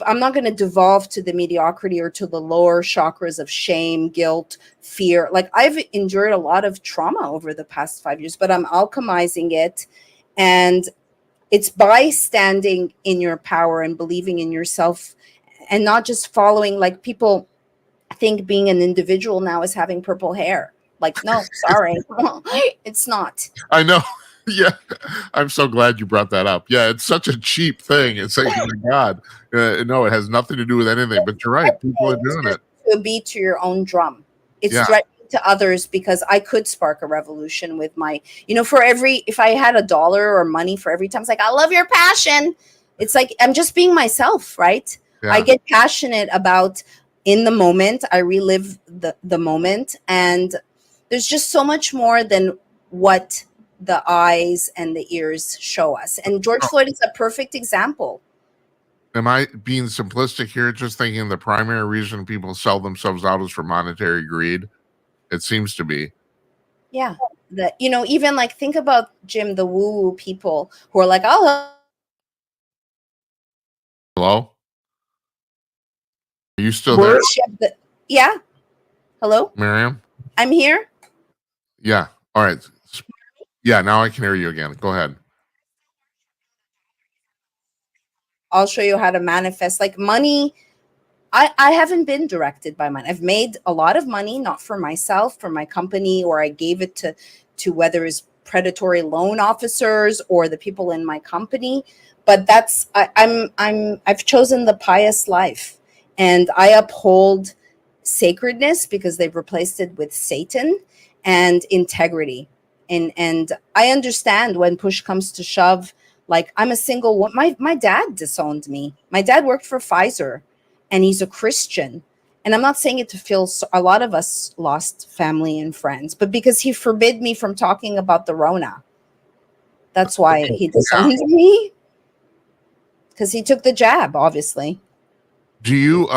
I'm not going to devolve to the mediocrity or to the lower chakras of shame, guilt, fear. Like, I've endured a lot of trauma over the past 5 years, but I'm alchemizing it. And it's by standing in your power and believing in yourself, and not just following, like, people think being an individual now is having purple hair. Like, no, sorry, it's not. I know. Yeah, I'm so glad you brought that up. Yeah, it's such a cheap thing. It's like, oh my God, no, it has nothing to do with anything. But you're right, people are doing it. To beat to your own drum. It's Yeah. threatening to others, because I could spark a revolution with my, for every, if I had $1 or money for every time, it's like, I love your passion. It's like, I'm just being myself, right? Yeah. I get passionate about in the moment. I relive the moment. And there's just so much more than what the eyes and the ears show us. And George Floyd is a perfect example. Am I being simplistic here? Just thinking the primary reason people sell themselves out is for monetary greed? It seems to be. Yeah. Even like, think about, Jim, the woo-woo people who are like, oh, Hello? Are you still there? Yeah. Hello? Maryam? I'm here. Yeah. All right. Yeah, now I can hear you again. Go ahead. I'll show you how to manifest. Like, money, I haven't been directed by money. I've made a lot of money, not for myself, for my company, or I gave it to whether it's predatory loan officers or the people in my company. But I've chosen the pious life, and I uphold sacredness because they've replaced it with Satan, and integrity. And I understand when push comes to shove. Like, I'm a single woman. My dad disowned me. My dad worked for Pfizer, and he's a Christian. And I'm not saying it to feel a lot of us lost family and friends, but because he forbid me from talking about the Rona. That's why he disowned me. Because he took the jab, obviously. Do you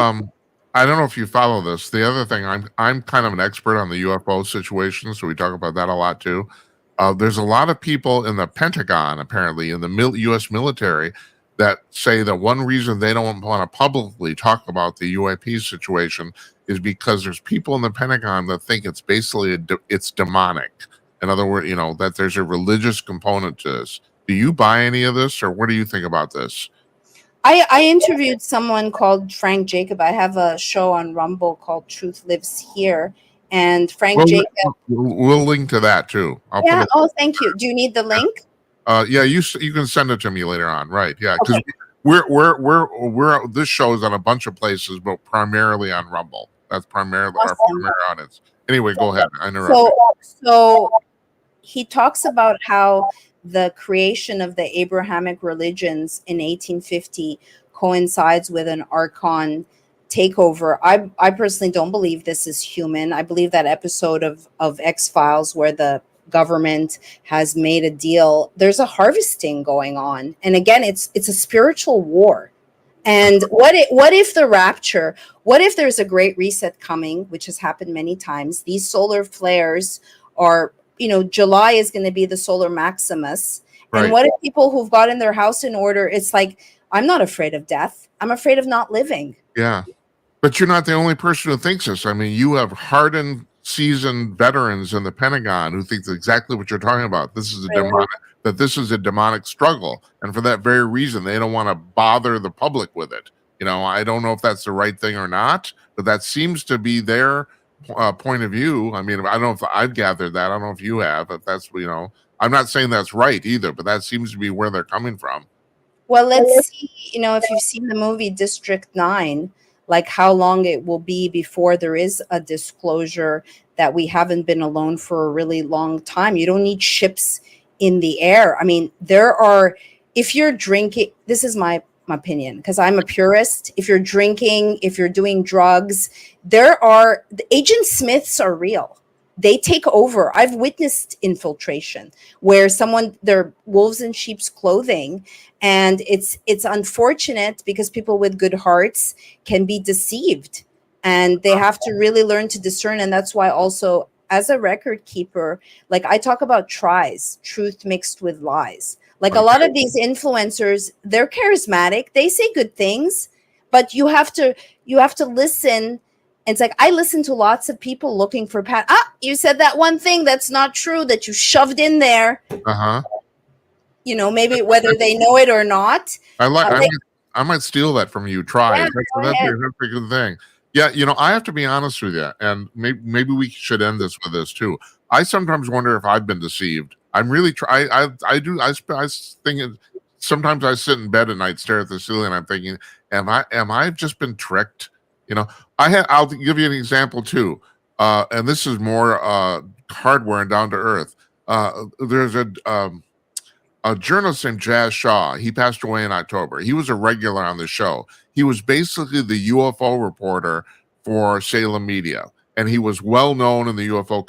I don't know if you follow this. The other thing, I'm kind of an expert on the UFO situation, so we talk about that a lot too. There's a lot of people in the Pentagon, apparently, in the U.S. military, that say that one reason they don't want to publicly talk about the UAP situation is because there's people in the Pentagon that think it's basically it's demonic. In other words, that there's a religious component to this. Do you buy any of this, or what do you think about this? I interviewed someone called Frank Jacob. I have a show on Rumble called Truth Lives Here. And Frank Jacob. We'll link to that too. Oh, thank you. Do you need the link? Yeah, you can send it to me later on. Right. Yeah. Because we're this show is on a bunch of places, but primarily on Rumble. That's primarily our primary audience. Anyway, go ahead. I interrupted. So he talks about how the creation of the Abrahamic religions in 1850 coincides with an Archon takeover. I personally don't believe this is human. I believe that episode of X-Files where the government has made a deal. There's a harvesting going on. And again, it's a spiritual war. And what if the rapture, what if there's a great reset coming, which has happened many times? These solar flares are, July is going to be the solar maximus. Right. And what if people who've gotten their house in order, it's like, I'm not afraid of death. I'm afraid of not living. Yeah. But you're not the only person who thinks this. I mean, you have hardened, seasoned veterans in the Pentagon who think exactly what you're talking about. This is a demonic struggle. And for that very reason, they don't want to bother the public with it. I don't know if that's the right thing or not, but that seems to be their point of view. I mean, I don't know if I've gathered that. I don't know if you have, if that's, I'm not saying that's right either, but that seems to be where they're coming from. Well, let's see, if you've seen the movie District 9, like how long it will be before there is a disclosure that we haven't been alone for a really long time. You don't need ships in the air. I mean, if you're drinking, this is my opinion, because I'm a purist. If you're drinking, if you're doing drugs, the Agent Smiths are real. They take over. I've witnessed infiltration where they're wolves in sheep's clothing. And it's unfortunate because people with good hearts can be deceived, and they have to really learn to discern. And that's why also, as a record keeper, like I talk about truth mixed with lies. Like a lot of these influencers, they're charismatic. They say good things, but you have to listen. It's like, I listen to lots of people looking for you said that one thing that's not true that you shoved in there. Uh-huh. Maybe whether they know it or not. I might steal that from you. Try. That's a good thing. Yeah, I have to be honest with you, and maybe we should end this with this too. I sometimes wonder if I've been deceived. I'm really try. I do. Think sometimes I sit in bed at night, stare at the ceiling, and I'm thinking, am I just been tricked? You know, I'll give you an example too, and this is more hardware and down to earth. There's a journalist named Jazz Shaw. He passed away in October. He was a regular on the show. He was basically the UFO reporter for Salem Media, and he was well known in the UFO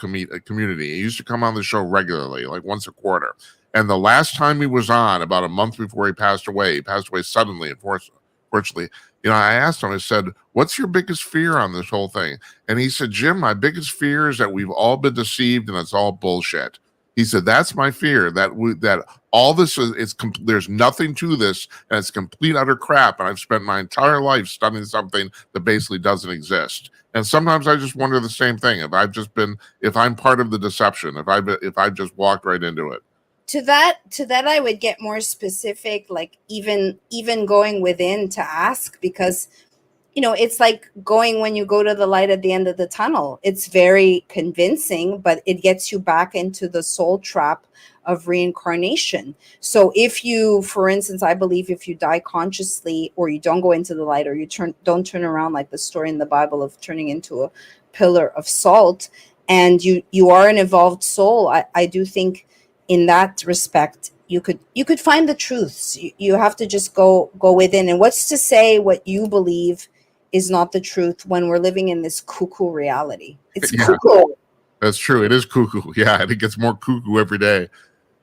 community. He used to come on the show regularly, like once a quarter. And the last time he was on, about a month before he passed away suddenly, unfortunately. I asked him, I said, "What's your biggest fear on this whole thing?" And he said, "Jim, my biggest fear is that we've all been deceived and it's all bullshit." He said, "That's my fear, that all this there's nothing to this, and it's complete utter crap. And I've spent my entire life studying something that basically doesn't exist." And sometimes I just wonder the same thing. If I'm part of the deception, if I've just walked right into it. To that I would get more specific, like even going within to ask, because it's like going when you go to the light at the end of the tunnel. It's very convincing, but it gets you back into the soul trap of reincarnation. So if you, for instance, I believe if you die consciously, or you don't go into the light, or you don't turn around, like the story in the Bible of turning into a pillar of salt, and you are an evolved soul, I do think in that respect you could find the truths. You have to just go within. And what's to say what you believe is not the truth when we're living in this cuckoo reality? It's cuckoo. That's true. It is cuckoo. Yeah, and it gets more cuckoo every day.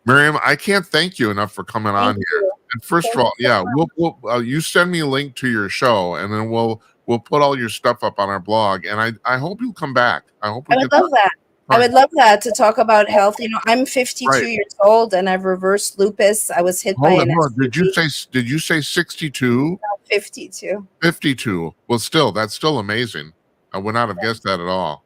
Maryam, I can't thank you enough for coming on here. And first of all, yeah, we'll you send me a link to your show, and then we'll put all your stuff up on our blog. And I hope you'll come back. I hope I would love that. I would love that, to talk about health. I'm 52 years old, and I've reversed lupus. I was hit by an SUV. Did you say 62? No, 52. 52. Well, that's still amazing. I would not have guessed that at all.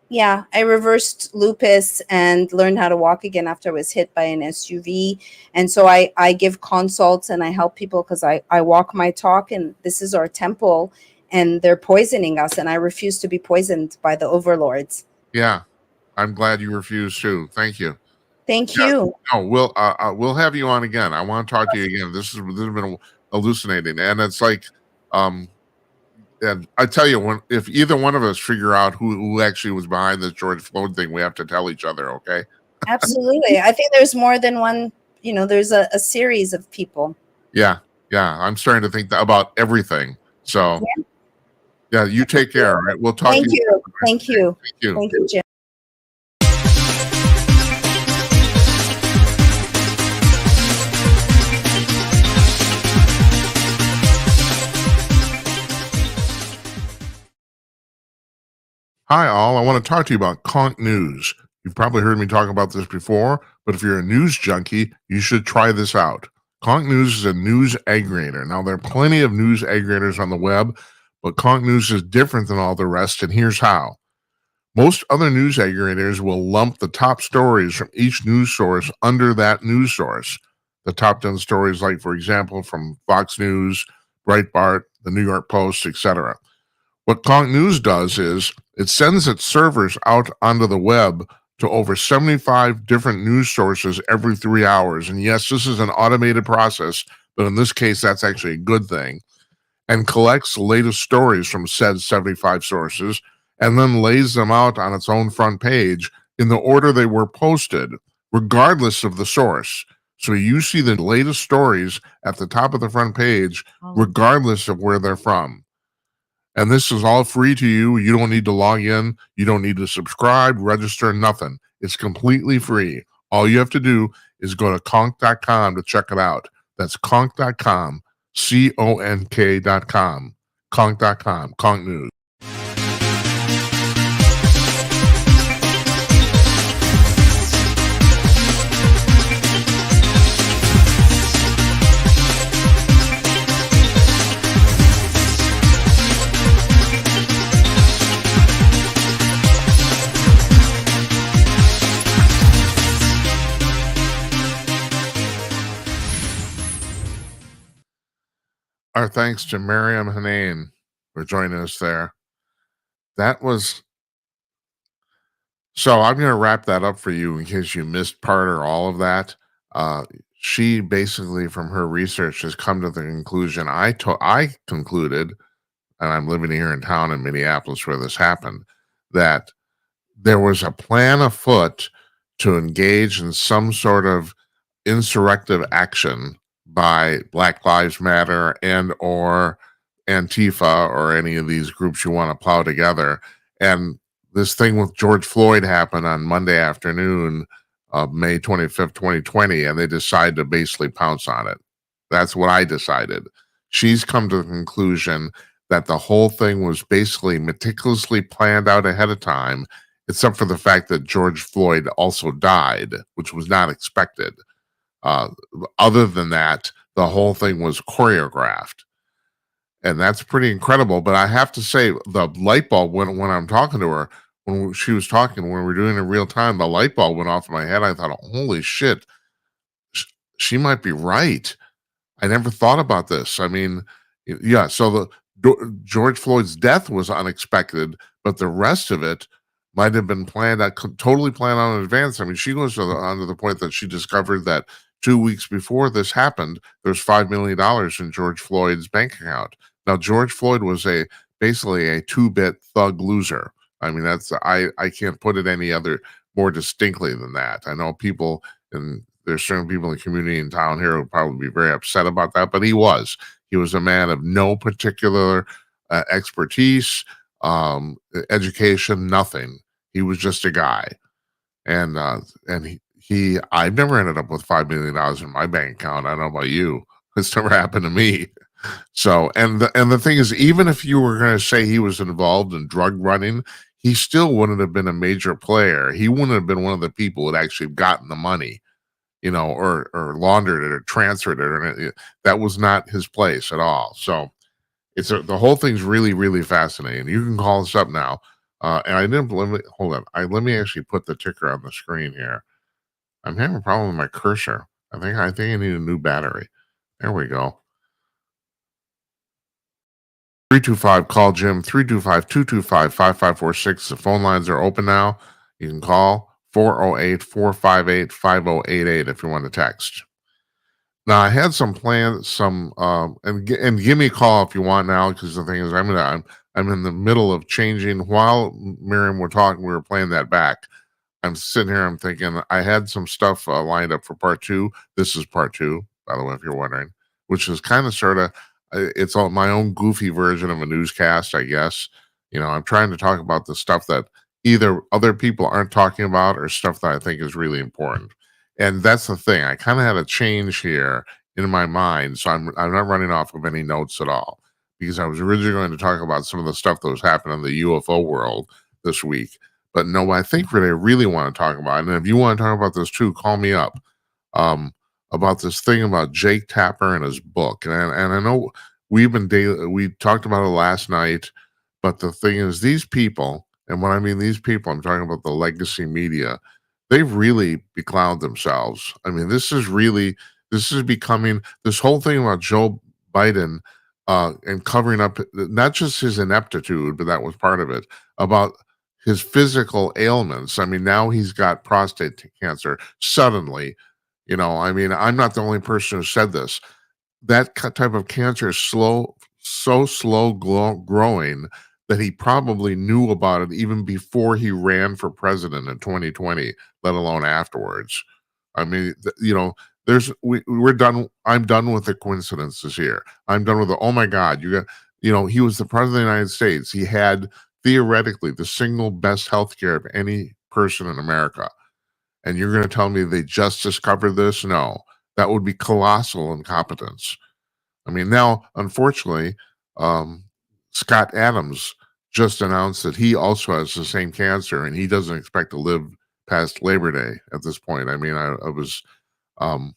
Yeah, I reversed lupus and learned how to walk again after I was hit by an SUV. And so I give consults and I help people, because I walk my talk, and this is our temple, and they're poisoning us, and I refuse to be poisoned by the overlords. Yeah. I'm glad you refused too. Thank you. Thank you. No, we'll have you on again. I want to talk to you again. This has been hallucinating, and it's like, and I tell you, if either one of us figure out who actually was behind this George Floyd thing, we have to tell each other. Okay? Absolutely. I think there's more than one. There's a series of people. Yeah. I'm starting to think about everything. So, yeah, you take care. All right. We'll talk. Thank you. Thank you, Jim. Hi, all. I want to talk to you about Conk News. You've probably heard me talk about this before, but if you're a news junkie, you should try this out. Conk News is a news aggregator. Now, there are plenty of news aggregators on the web, but Conk News is different than all the rest, and here's how. Most other news aggregators will lump the top stories from each news source under that news source. The top 10 stories, like, for example, from Fox News, Breitbart, the New York Post, etc. What Conk News does is it sends its servers out onto the web to over 75 different news sources every 3 hours. And yes, this is an automated process, but in this case, that's actually a good thing. And collects the latest stories from said 75 sources and then lays them out on its own front page in the order they were posted, regardless of the source. So you see the latest stories at the top of the front page, regardless of where they're from. And this is all free to you. You don't need to log in. You don't need to subscribe, register, nothing. It's completely free. All you have to do is go to conk.com to check it out. That's conk.com, CONK.com, conk.com, Conk News. Our thanks to Maryam Henein for joining us there. that was so I'm going to wrap that up for you in case you missed part or all of that. Uh, she basically, from her research, has come to the conclusion I concluded, and I'm living here in town in Minneapolis where this happened, that there was a plan afoot to engage in some sort of insurrective action by Black Lives Matter and or Antifa or any of these groups you want to plow together. And this thing with George Floyd happened on Monday afternoon of May 25th, 2020, and they decided to basically pounce on it. That's what I decided. She's come to the conclusion that the whole thing was basically meticulously planned out ahead of time, except for the fact that George Floyd also died, which was not expected. Uh, Other than that, the whole thing was choreographed. And that's pretty incredible. But I have to say, the light bulb went when I'm talking to her, when she was talking, when we were doing it in real time, the light bulb went off in my head. I thought, holy shit, sh- she might be right. I never thought about this. I mean, yeah. So George Floyd's death was unexpected, but the rest of it might have been planned. Totally planned on in advance. I mean, she goes on to the point that she discovered that 2 weeks before this happened, there's $5 million in George Floyd's bank account. Now, George Floyd was basically a two-bit thug loser. I mean, I can't put it any other more distinctly than that. I know people and there's certain people in the community in town here who would probably be very upset about that, but he was a man of no particular expertise, education, nothing. He was just a guy, and I've never ended up with $5 million in my bank account. I don't know about you. It's never happened to me. So, and the thing is, even if you were going to say he was involved in drug running, he still wouldn't have been a major player. He wouldn't have been one of the people who had actually gotten the money, or laundered it or transferred it, or that was not his place at all. So the whole thing's really, really fascinating. You can call us up now. And I didn't hold on. Let me actually put the ticker on the screen here. I'm having a problem with my cursor. I think I need a new battery. There we go. 325 call Jim 325-225-5546. The phone lines are open now. You can call 408-458-5088 if you want to text. Now I had some plans, and give me a call if you want now, because the thing is, I'm in the middle of changing. While Miriam were talking, we were playing that back. I'm sitting here, I'm thinking I had some stuff lined up for part two. This is part two, by the way, if you're wondering, which is kind of sort of it's all my own goofy version of a newscast, I guess. I'm trying to talk about the stuff that either other people aren't talking about or stuff that I think is really important. And that's the thing. I kind of had a change here in my mind, so I'm not running off of any notes at all, because I was originally going to talk about some of the stuff that was happening in the UFO world this week. But no, I think what I really want to talk about, and if you want to talk about this too, call me up, about this thing about Jake Tapper and his book. And I know we talked about it last night, but the thing is, these people, and when I mean these people, I'm talking about the legacy media, they've really beclouded themselves. I mean, this is becoming this whole thing about Joe Biden, and covering up not just his ineptitude, but that was part of it, about his physical ailments. I mean, now he's got prostate cancer suddenly. I mean, I'm not the only person who said this. That type of cancer is so slow growing that he probably knew about it even before he ran for president in 2020, let alone afterwards. I mean, we're done. I'm done with the coincidences here. I'm done with the, oh my God, he was the president of the United States. He had theoretically the single best healthcare of any person in America. And you're going to tell me they just discovered this? No, that would be colossal incompetence. I mean, now, unfortunately, Scott Adams just announced that he also has the same cancer, and he doesn't expect to live past Labor Day at this point. I mean, um,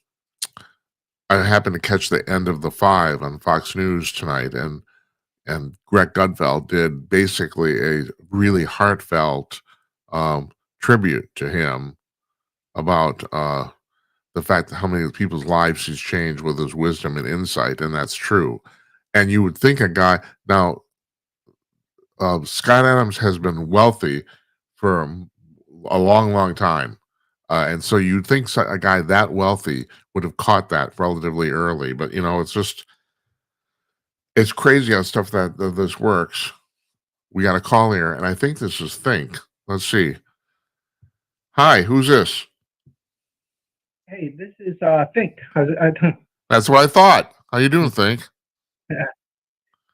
I happened to catch the end of the 5 on Fox News tonight, and Greg Gutfeld did basically a really heartfelt tribute to him about the fact that how many people's lives he's changed with his wisdom and insight, and that's true. And you would think a guy now, Scott Adams has been wealthy for a long, long time. And so you'd think a guy that wealthy would have caught that relatively early. But, it's crazy how stuff that this works. We got a call here, and I think this is Think. Let's see. Hi, who's this? Hey, this is Think. That's what I thought. How you doing, Think?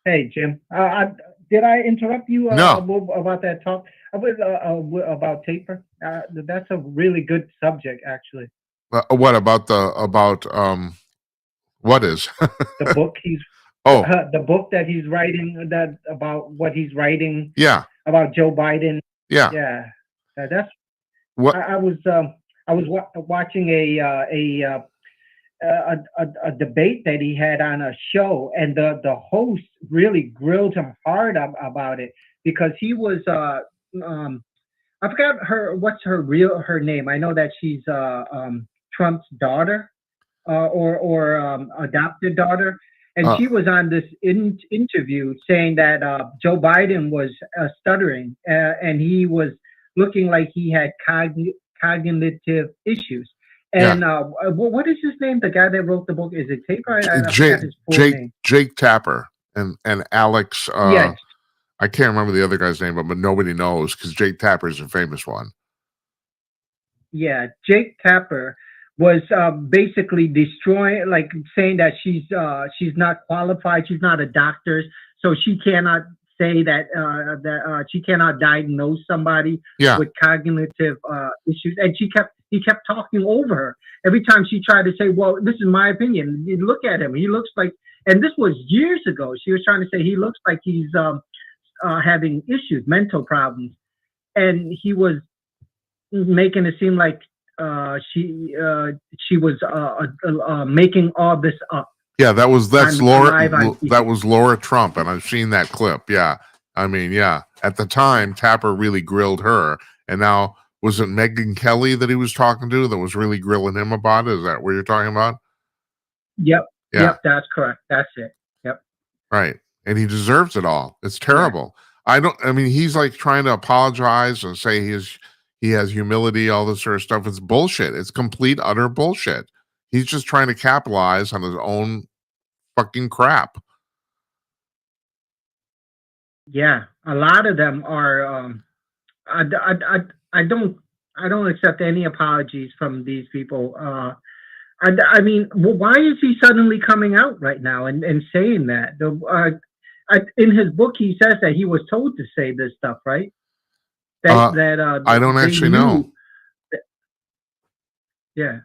Hey, Jim. Did I interrupt you No. about that talk about taper? That's a really good subject, actually. What about what is? The book Oh, the book that he's writing, that about what he's writing yeah, about Joe Biden. yeah. Yeah, that's What? I was watching a debate that he had on a show, and the host really grilled him hard about it, because he was I forgot what's her name. I know that she's Trump's daughter, or adopted daughter, and she was on this interview saying that Joe Biden was stuttering, and he was looking like he had cognitive issues. And what is his name? The guy that wrote the book, is it Taper? I forgot his full name. Jake Tapper and Alex. Yes. I can't remember the other guy's name, but nobody knows, because Jake Tapper is a famous one. Yeah, Jake Tapper was basically destroying, like saying that she's not qualified, she's not a doctor, so she cannot say that she cannot diagnose somebody with cognitive issues, and he kept talking over her every time she tried to say, "Well, this is my opinion. You look at him; he looks like," and this was years ago. She was trying to say he looks like he's having issues, mental problems, and he was making it seem like she was making all this up. Yeah, that's Laura. That was Laura Trump, and I've seen that clip. Yeah, I mean, yeah. At the time, Tapper really grilled her, and now was it Megyn Kelly that he was talking to that was really grilling him about it? Is that what you're talking about? Yep. Yeah. Yep, that's correct. That's it. Yep. Right, and he deserves it all. It's terrible. Yeah. I mean, he's like trying to apologize and say he has humility, all this sort of stuff. It's bullshit. It's complete, utter bullshit. He's just trying to capitalize on his own fucking crap. Yeah, a lot of them are. I don't accept any apologies from these people. I mean, why is he suddenly coming out right now and saying that? In his book, he says that he was told to say this stuff, right? I don't actually know. Yeah,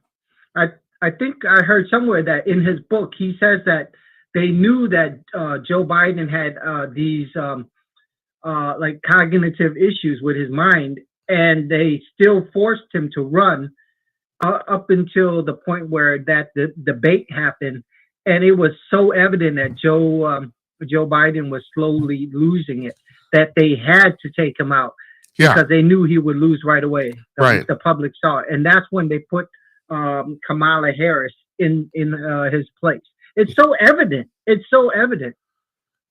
I think I heard somewhere that in his book he says that they knew that Joe Biden had these like cognitive issues with his mind, and they still forced him to run up until the point where the debate happened, and it was so evident that Joe Biden was slowly losing it, that they had to take him out. Yeah. Because they knew he would lose right away. Right. The public saw it. And that's when they put Kamala Harris in his place. It's so evident. It's so evident.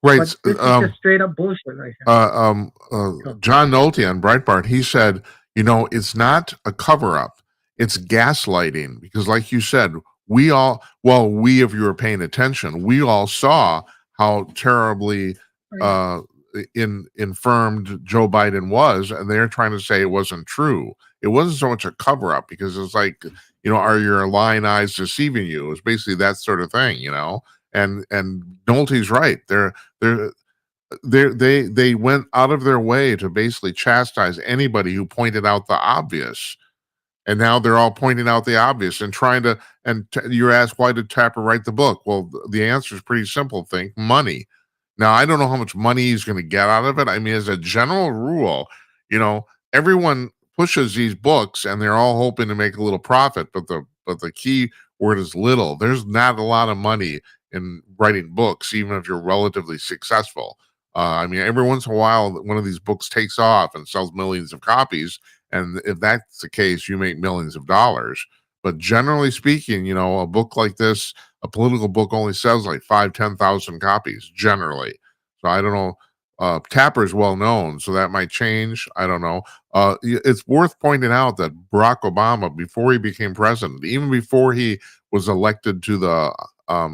Right. But this is just straight up bullshit right here. John Nolte on Breitbart, he said, it's not a cover-up. It's gaslighting. Because like you said, we of you were paying attention, we all saw how terribly infirmed Joe Biden was, and they're trying to say it wasn't true. It wasn't so much a cover-up, because it's like, are your lying eyes deceiving you? It's basically that sort of thing, and Nolte's right. They went out of their way to basically chastise anybody who pointed out the obvious, and now they're all pointing out the obvious and trying to. And you're asked, why did Tapper write the book? Well, the answer is pretty simple. Think money. Now, I don't know how much money he's going to get out of it. I mean, as a general rule, everyone pushes these books and they're all hoping to make a little profit, but the key word is little. There's not a lot of money in writing books, even if you're relatively successful. I mean, every once in a while, one of these books takes off and sells millions of copies, and if that's the case, you make millions of dollars. But generally speaking, a book like this, a political book, only sells like 5,000-10,000 copies generally. So I don't know Tapper's well known, so that might change. I don't know. It's worth pointing out that Barack Obama, before he became president, even before he was elected to the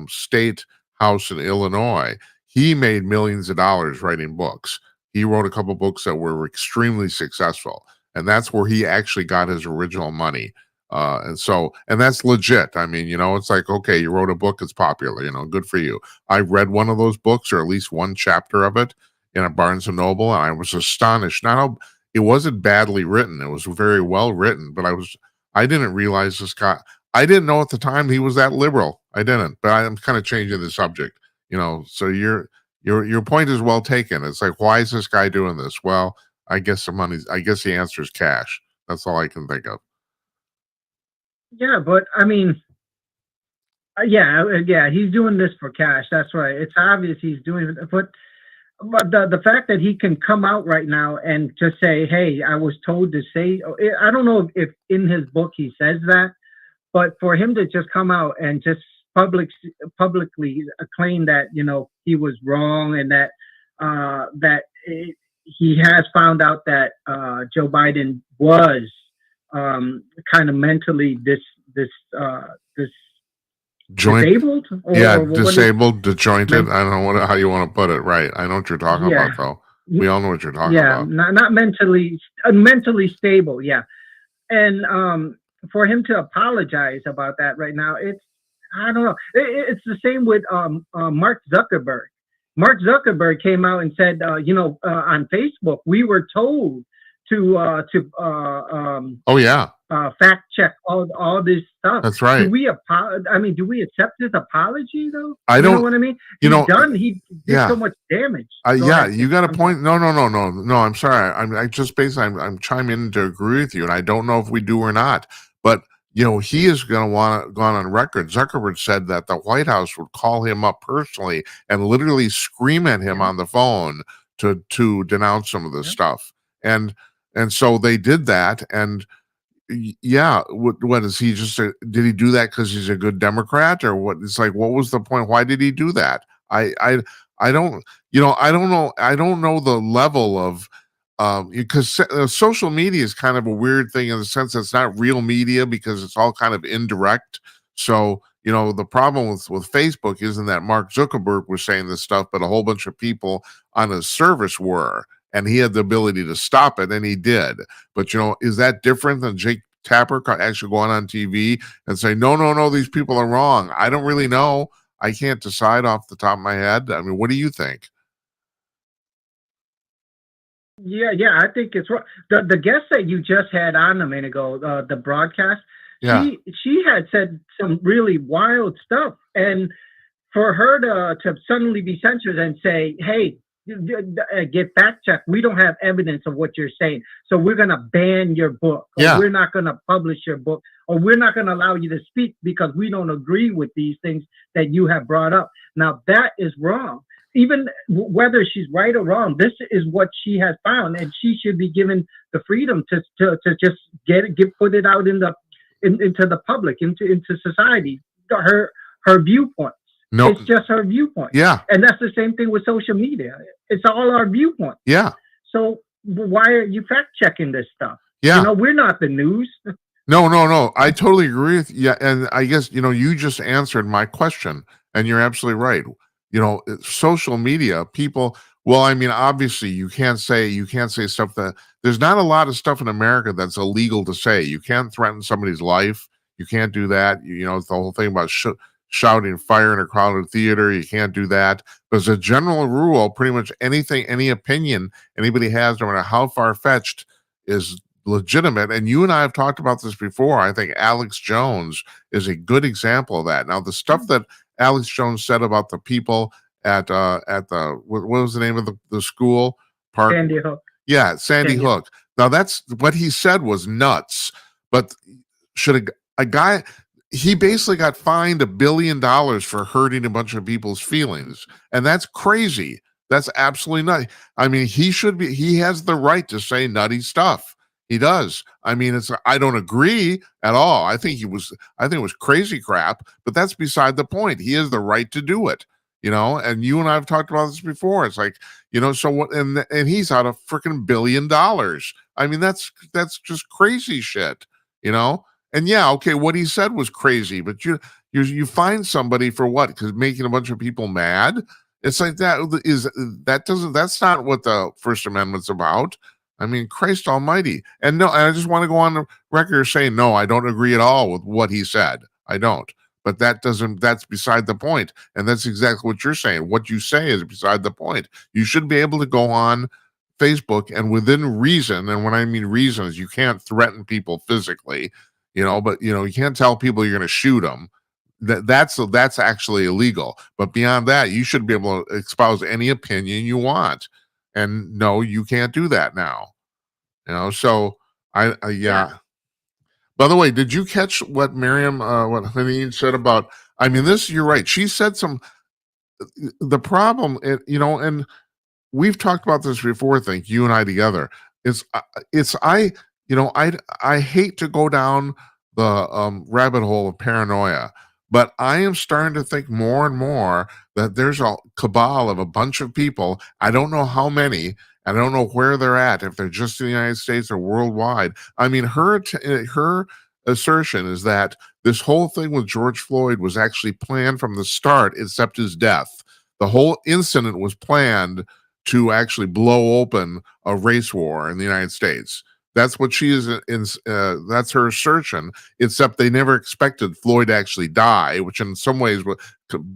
state house in Illinois, he made millions of dollars writing books. He wrote a couple books that were extremely successful, and that's where he actually got his original money. And that's legit. I mean, it's like, okay, you wrote a book, it's popular, good for you. I read one of those books, or at least one chapter of it, in a Barnes and Noble, and I was astonished. Not how it wasn't badly written; it was very well written. But I didn't realize this guy. I didn't know at the time he was that liberal. I didn't. But I'm kind of changing the subject, So your point is well taken. It's like, why is this guy doing this? Well, I guess the answer is cash. That's all I can think of. Yeah, but I mean, yeah, he's doing this for cash. That's right. It's obvious he's doing it, but the fact that he can come out right now and just say, "Hey, I was told to say," I don't know if in his book he says that, but for him to just come out and just publicly claim that he was wrong, and that he has found out that Joe Biden was kind of mentally disabled, disabled, disjointed. I don't know how you want to put it. Right. I know what you're talking about, though. We all know what you're talking about. Yeah, not mentally stable. Yeah, and for him to apologize about that right now, I don't know. It's the same with Mark Zuckerberg. Mark Zuckerberg came out and said, on Facebook, we were told to fact check all this stuff. That's right. Do we accept his apology though? I don't know what I mean. He did so much damage. You got a point. No. I'm sorry. I'm chiming in to agree with you, and I don't know if we do or not. But he is going to gone on record. Zuckerberg said that the White House would call him up personally and literally scream at him on the phone to denounce some of this stuff. And so they did that. And what is he just? Did he do that because he's a good Democrat, or what? It's like, what was the point? Why did he do that? I don't know. I don't know the level of. Because social media is kind of a weird thing in the sense that it's not real media because it's all kind of indirect. So, the problem with Facebook isn't that Mark Zuckerberg was saying this stuff, but a whole bunch of people on his service were, and he had the ability to stop it, and he did. But, is that different than Jake Tapper actually going on TV and say, no, these people are wrong? I don't really know. I can't decide off the top of my head. I mean, what do you think? Yeah, I think it's right. The guest that you just had on a minute ago, the broadcast, she had said some really wild stuff, and for her to suddenly be censored and say, "Hey, get fact checked. We don't have evidence of what you're saying, so we're gonna ban your book. Or we're not gonna publish your book, or we're not gonna allow you to speak because we don't agree with these things that you have brought up." Now that is wrong. Even whether she's right or wrong, this is what she has found, and she should be given the freedom to just put it out into the public, into society. Her viewpoints. No, it's just her viewpoint. Yeah, and that's the same thing with social media. It's all our viewpoint. Yeah. So why are you fact checking this stuff? Yeah, we're not the news. No. I totally agree with you. And I guess you just answered my question, and you're absolutely right. Social media, people, well, I mean, obviously you can't say stuff that there's not a lot of stuff in America that's illegal to say. You can't threaten somebody's life. You can't do that. It's the whole thing about shouting fire in a crowded theater. You can't do that. But as a general rule, pretty much anything, any opinion anybody has, no matter how far-fetched, is legitimate. And you and I have talked about this before. I think Alex Jones is a good example of that. Now, the stuff that Alex Jones said about the people at the what was the name of the school park? Sandy Hook. Yeah, Sandy Hook. Now that's what he said was nuts. But should a guy? He basically got fined $1 billion for hurting a bunch of people's feelings, and that's crazy. That's absolutely nutty. I mean, he has the right to say nutty stuff. He does. I mean, I don't agree at all. I think it was crazy crap, but that's beside the point. He has the right to do it. and you and I have talked about this before. It's like, so what, and he's out of freaking $1 billion. I mean, that's just crazy shit, and yeah, okay, what he said was crazy, but you find somebody for what? Because making a bunch of people mad. It's like that's not what the First Amendment's about. I mean, Christ Almighty. And no, I just want to go on the record saying, no, I don't agree at all with what he said. I don't. But that's beside the point. And that's exactly what you're saying. What you say is beside the point. You should be able to go on Facebook and within reason, and when I mean reason is you can't threaten people physically, but you can't tell people you're going to shoot them. That's actually illegal. But beyond that, you should be able to espouse any opinion you want. And no, you can't do that now. So yeah. By the way, did you catch what Maryam, what Henein said about? I mean, you're right. She said the problem, and we've talked about this before. I think you and I together. I hate to go down the rabbit hole of paranoia, but I am starting to think more and more that there's a cabal of a bunch of people. I don't know how many. I don't know where they're at, if they're just in the United States or worldwide. I mean, her assertion is that this whole thing with George Floyd was actually planned from the start, except his death. The whole incident was planned to actually blow open a race war in the United States. That's what she is. That's her assertion. Except they never expected Floyd to actually die, which in some ways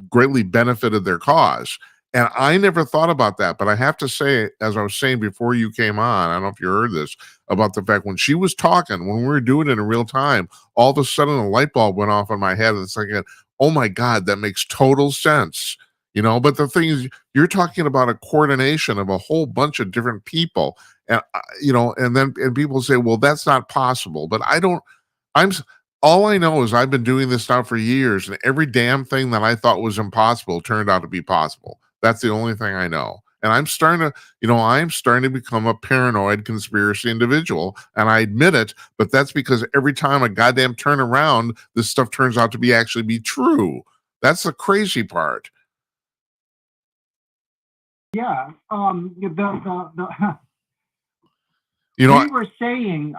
greatly benefited their cause. And I never thought about that, but I have to say, as I was saying before you came on, I don't know if you heard this, about the fact when she was talking, when we were doing it in real time, all of a sudden a light bulb went off in my head. And it's like, oh my God, that makes total sense. But the thing is, you're talking about a coordination of a whole bunch of different people. And, and people say, well, that's not possible. But all I know is I've been doing this now for years, and every damn thing that I thought was impossible turned out to be possible. That's the only thing I know. And I'm starting to become a paranoid conspiracy individual, and I admit it, but that's because every time I goddamn turn around, this stuff turns out to actually be true. That's the crazy part. Yeah. We were saying,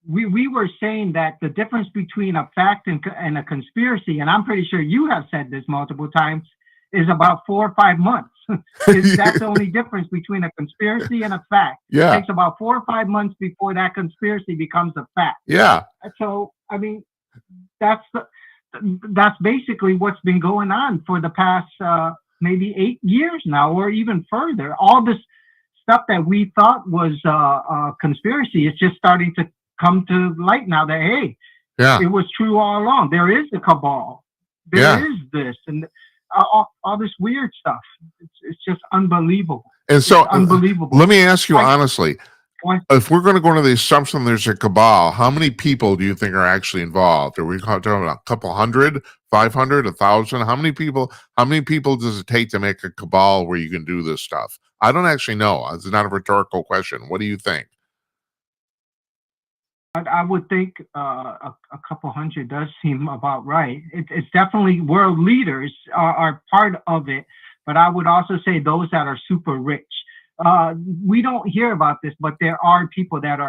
we were saying that the difference between a fact and a conspiracy, and I'm pretty sure you have said this multiple times, is about 4 or 5 months. That's the only difference between a conspiracy and a fact. Yeah. It takes about 4 or 5 months before that conspiracy becomes a fact. Yeah. So, I mean, that's basically what's been going on for the past maybe 8 years now, or even further. All this stuff that we thought was a conspiracy is just starting to come to light now that, hey, it was true all along. There is a cabal. There is this and all this weird stuff. It's just unbelievable. And so, unbelievable. Let me ask you honestly, if we're going to go into the assumption there's a cabal, how many people do you think are actually involved? Are we talking about a couple hundred, 500, 1,000? How many people does it take to make a cabal where you can do this stuff? I don't actually know. It's not a rhetorical question. What do you think? I would think a couple hundred does seem about right. It's definitely world leaders are part of it, but I would also say those that are super rich. We don't hear about this, but there are people that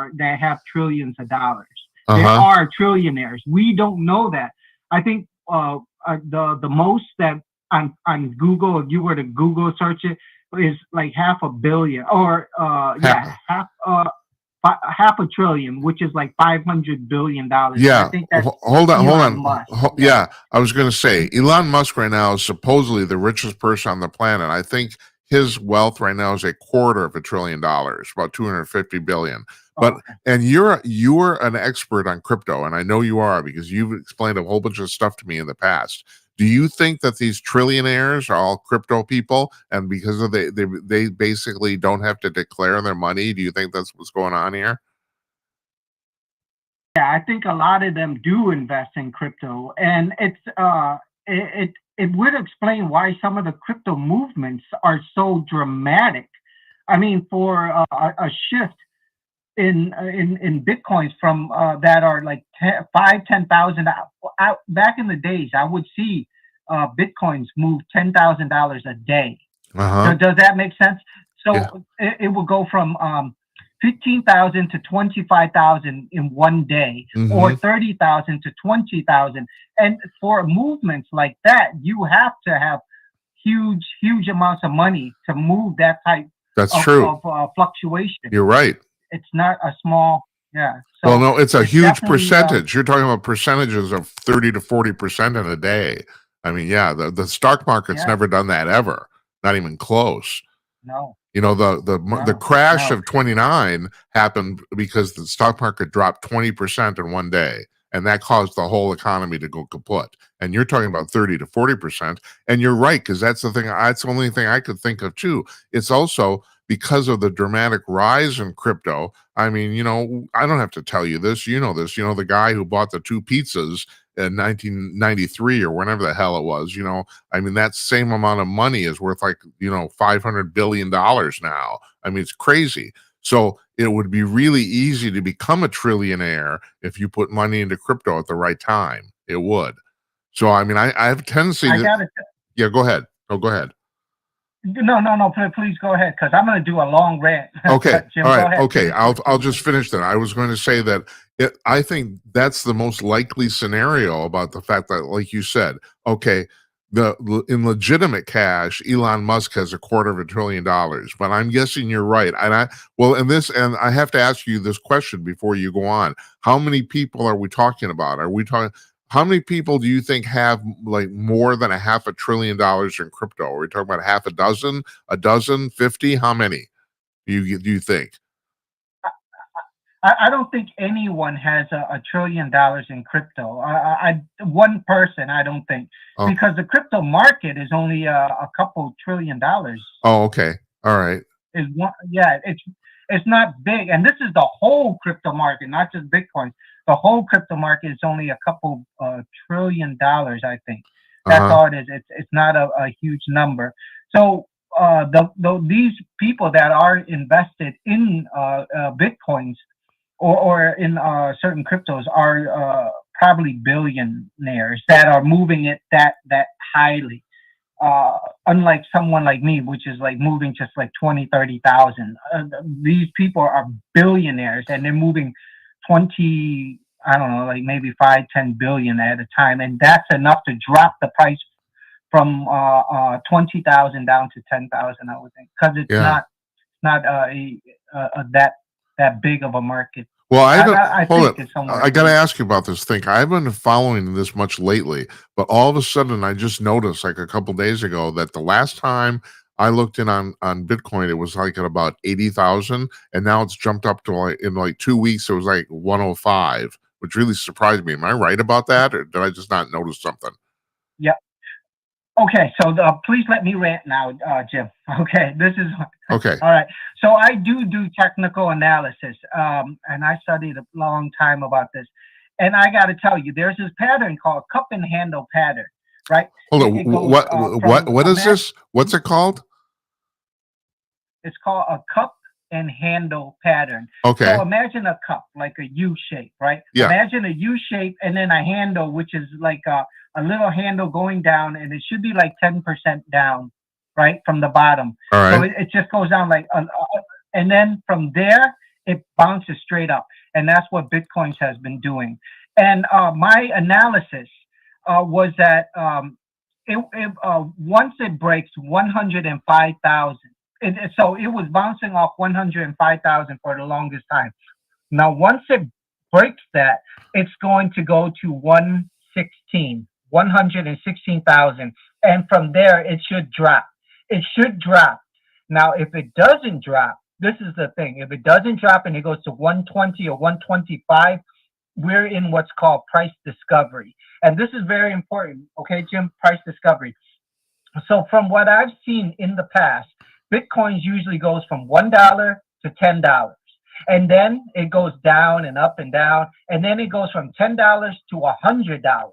have trillions of dollars. There are trillionaires. We don't know that. I think the most that on Google, if you were to Google search it, is like $500 million, or half a trillion, which is like $500 billion. Yeah. I think that's hold on. Yeah. I was going to say Elon Musk right now is supposedly the richest person on the planet. I think his wealth right now is $250 billion, about 250 billion. But and you're an expert on crypto, and I know you are because you've explained a whole bunch of stuff to me in the past. Do you think that these trillionaires are all crypto people, and because of they basically don't have to declare their money? Do you think that's what's going on here? Yeah, I think a lot of them do invest in crypto, and it would explain why some of the crypto movements are so dramatic. I mean, for a shift in bitcoins from that are like 10,000 out back in the days, I would see Bitcoins move $10,000 a day. Uh-huh. So does that make sense? So Yeah. it will go from 15,000 to 25,000 in one day, or 30,000 to 20,000. And for movements like that, you have to have huge amounts of money to move that type That's of, true. of fluctuation. You're right. It's not a small, yeah. So Well, no, it's a huge definitely, percentage. You're talking about percentages of 30 to 40% in a day. I mean, yeah, the stock market's Yeah. never done that ever. Not even close. No. You know, the crash of 29 happened because the stock market dropped 20% in one day, and that caused the whole economy to go kaput. And you're talking about 30 to 40%, and you're right, because that's the thing. That's the only thing I could think of too. It's also because of the dramatic rise in crypto. I mean, you know, I don't have to tell you this. You know this. You know, the guy who bought the 2 pizzas in 1993 or whenever the hell it was, you know, I mean, that same amount of money is worth like, you know, $500 billion now. I mean, it's crazy. So it would be really easy to become a trillionaire if you put money into crypto at the right time. It would. So, I mean, I have a tendency to. Yeah, go ahead. Oh, go ahead. No, please go ahead, because I'm going to do a long rant. Okay. Jim, all right. go ahead. Okay. I'll just finish that. I was going to say that I think that's the most likely scenario about the fact that, like you said, okay, in legitimate cash, Elon Musk has $250 billion, but I'm guessing you're right. And I have to ask you this question before you go on. How many people are we talking about? How many people do you think have like more than $500 billion in crypto? Are we talking about half a dozen, 50? How many do you think? I don't think anyone has $1 trillion in crypto. One person, I don't think, because the crypto market is only a couple $1 trillion. Oh, okay, all right. It's not big, and this is the whole crypto market, not just Bitcoin. The whole crypto market is only a couple $1 trillion, I think. That's all it is. It's not a huge number. So these people that are invested in Bitcoins or in certain cryptos are probably billionaires that are moving it that highly. Unlike someone like me, which is like moving just like 20, 30,000. These people are billionaires, and they're moving 20, I don't know, like maybe 5, 10 billion at a time. And that's enough to drop the price from 20,000 down to 10,000, I would think, because it's not that big of a market. Well, I got to ask you about this thing. I haven't been following this much lately, but all of a sudden I just noticed like a couple days ago that the last time I looked in on Bitcoin, it was like at about 80,000, and now it's jumped up to like in like 2 weeks, it was like 105, which really surprised me. Am I right about that, or did I just not notice something? Yeah. Okay, so please let me rant now, Jim. Okay, this is okay. All right. So I do technical analysis, and I studied a long time about this. And I got to tell you, there's this pattern called cup and handle pattern, right? Hold on. What is this? What's it called? It's called a cup and handle pattern. Okay. So imagine a cup, like a U shape, right? Yeah. Imagine a U shape and then a handle, which is like a little handle going down, and it should be like 10% down, right, from the bottom. All right. So it just goes down like, and then from there, it bounces straight up. And that's what Bitcoins has been doing. And my analysis was that once it breaks 105,000, so it was bouncing off 105,000 for the longest time. Now, once it breaks that, it's going to go to 116,000. And from there, it should drop. It should drop. Now, if it doesn't drop, this is the thing. If it doesn't drop and it goes to 120 or 125, we're in what's called price discovery. And this is very important. Okay, Jim, price discovery. So from what I've seen in the past, Bitcoins usually goes from $1 to $10. And then it goes down and up and down. And then it goes from $10 to $100.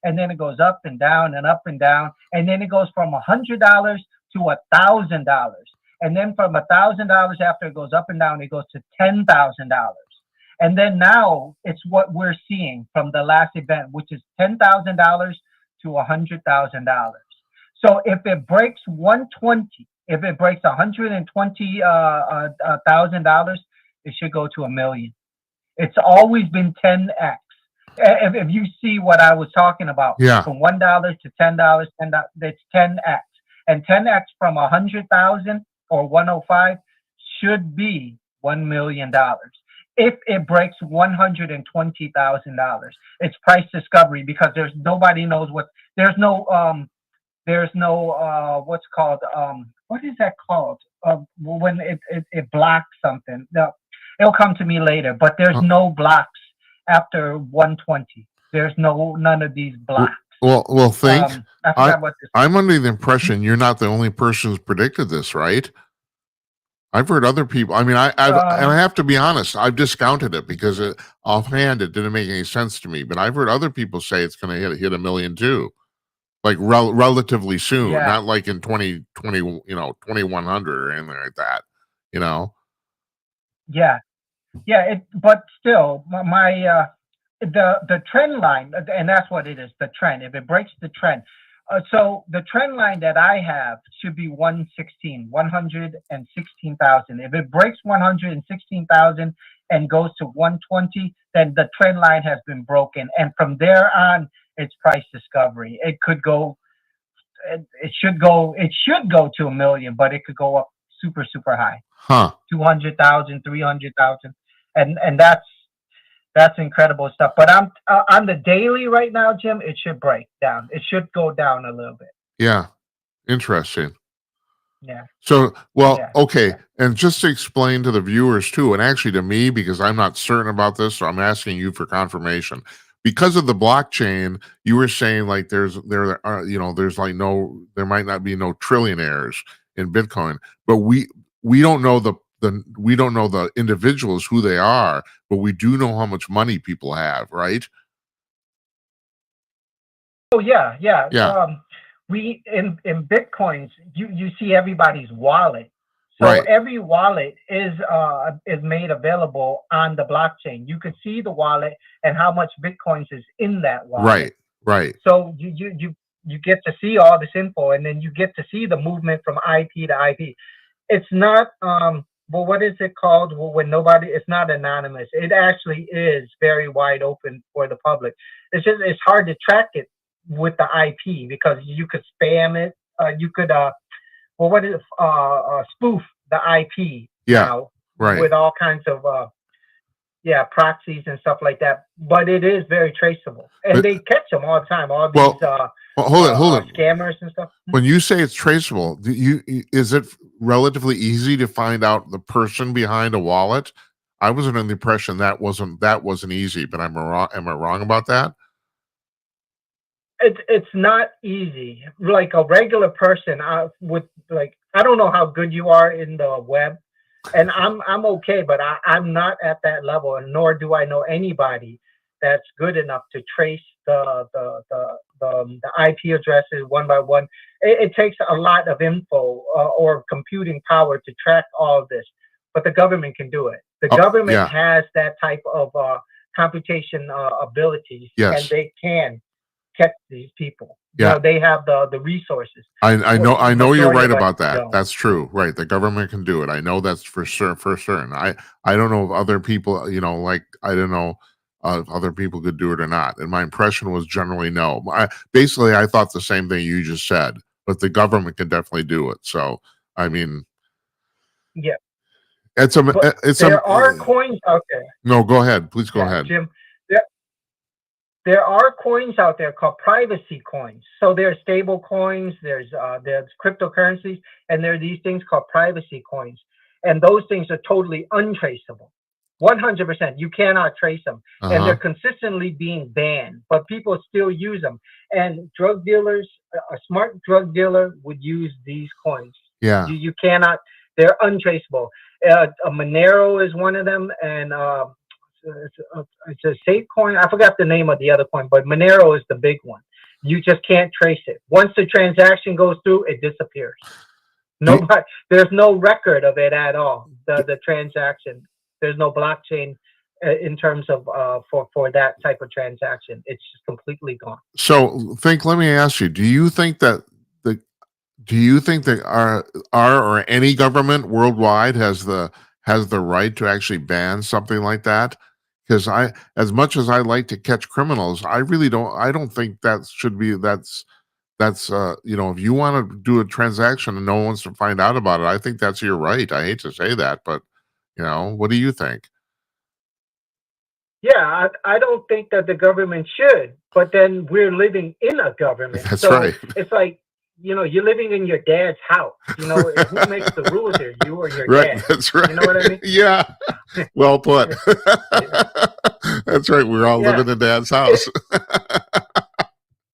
And then it goes up and down and up and down. And then it goes from $100 to $1,000. And then from $1,000, after it goes up and down, it goes to $10,000. And then now it's what we're seeing from the last event, which is $10,000 to $100,000. So if it breaks 120, if it breaks $120,000, it should go to $1 million. It's always been 10x. If you see what I was talking about, Yeah. from $1 to $10, that's 10x, and 10x from 100,000 or 105 should be $1 million. If it breaks $120,000, it's price discovery, because nobody knows there's no what's called what is that called when it blocks something. No, it'll come to me later, but there's no blocks after 120. There's none of these blocks. Well, think. I forgot what this. I'm under the impression you're not the only person who's predicted this, right? I've heard other people. I mean, and I have to be honest, I've discounted it because offhand it didn't make any sense to me. But I've heard other people say it's going to hit $1 million too, like relatively soon, not like in 2020, 2100 or anything like that. Yeah. But still, the trend line, and that's what it is, the trend. If it breaks the trend, so the trend line that I have should be 116,000. If it breaks 116,000 and goes to 120, then the trend line has been broken, and from there on, it's price discovery. It should go to $1 million, but it could go up super high. 200,000, 300,000, and that's incredible stuff. But I'm on the daily right now, Jim. It should break down. It should go down a little bit. Yeah, interesting. Yeah. So, okay, and just to explain to the viewers too, and actually to me, because I'm not certain about this, so I'm asking you for confirmation. Because of the blockchain, you were saying like there might not be no trillionaires in Bitcoin, but we don't know we don't know the individuals who they are, but we do know how much money people have, right? Oh yeah. We in Bitcoins, you see everybody's wallet. So every wallet is made available on the blockchain. You can see the wallet and how much Bitcoins is in that wallet. Right. So you get to see all this info, and then you get to see the movement from IP to IP. It's not what is it called? Well, it's not anonymous. It actually is very wide open for the public. It's hard to track it with the IP, because you could spam it. You could spoof the IP now with all kinds of proxies and stuff like that. But it is very traceable, and they catch them all the time. All these hold on, scammers and stuff. When you say it's traceable, is it relatively easy to find out the person behind a wallet? I was under the impression that wasn't easy, but am I wrong about that? It's not easy. Like a regular person, I don't know how good you are in the web, and I'm okay, but I'm not at that level, and nor do I know anybody that's good enough to trace the IP addresses one by one. It takes a lot of info or computing power to track all of this, but the government can do it. The government has that type of computation abilities, and they can catch these people. They have the resources. I know you're right about that. That's true. Right. The government can do it. I know that's for certain. I don't know if other people, I don't know if other people could do it or not. And my impression was generally no. I thought the same thing you just said, but the government can definitely do it. So, I mean, there are coins out there. No, go ahead. Please go ahead, Jim. There are coins out there called privacy coins. So there's stable coins, there's cryptocurrencies, and there are these things called privacy coins. And those things are totally untraceable. 100%. You cannot trace them. And they're consistently being banned, but people still use them. And drug dealers, a smart drug dealer would use these coins. Yeah. You cannot, they're untraceable. A Monero is one of them, and it's a safe coin. I forgot the name of the other coin, but Monero is the big one. You just can't trace it. Once the transaction goes through, it disappears. There's no record of it at all. The transaction. There's no blockchain in terms of for that type of transaction. It's just completely gone. So, let me ask you: Do you think that our or any government worldwide has the right to actually ban something like that? Because as much as I like to catch criminals, I really don't. I don't think that should be. That's if you want to do a transaction and no one wants to find out about it, I think that's your right. I hate to say that, but what do you think? Yeah, I don't think that the government should, but then we're living in a government. That's So right. it's like, you're living in your dad's house. Who makes the rules here? You or your Right. dad? That's right. You know what I mean? Yeah. Well put. Yeah. That's right. We're all Yeah. living in Dad's house.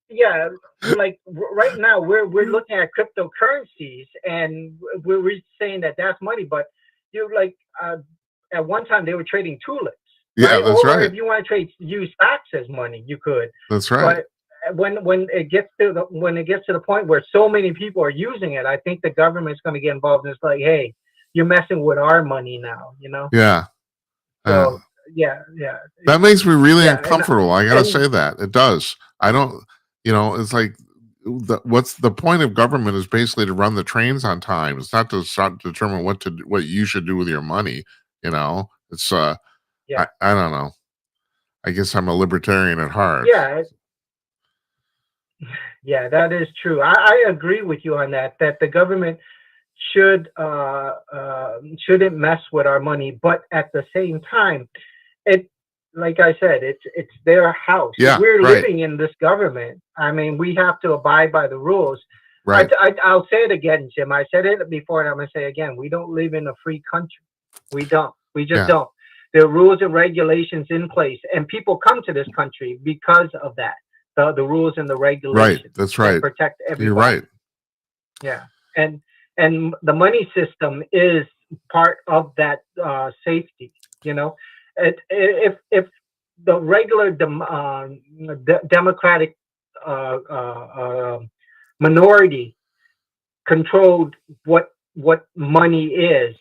Yeah, like right now we're looking at cryptocurrencies, and we're saying that that's money, but at one time they were trading tulips, Yeah, right? that's Or right. if you want to use stocks as money, you could. That's right. But when it gets to the point where so many people are using it, I think the government's going to get involved. And it's like, hey, you're messing with our money now, Yeah. So yeah. That makes me really Yeah, uncomfortable. I gotta and say that it does. I don't. It's like what's the point of government is basically to run the trains on time. It's not to determine what you should do with your money. It's yeah, I don't know. I guess I'm a libertarian at heart. yeah. Yeah, that is true. I agree with you on that the government shouldn't mess with our money, but at the same time, it like I said, it's their house. Yeah, We're right. living in this government. I mean, we have to abide by the rules. Right. I'll say it again, Jim. I said it before, and I'm gonna say it again. We don't live in a free country. We don't. We just don't. There are rules and regulations in place, and people come to this country because of that. The rules and the regulations. Right. That's right. Protect everybody. You're right. Yeah, and the money system is part of that safety. If the regular democratic minority controlled what money is,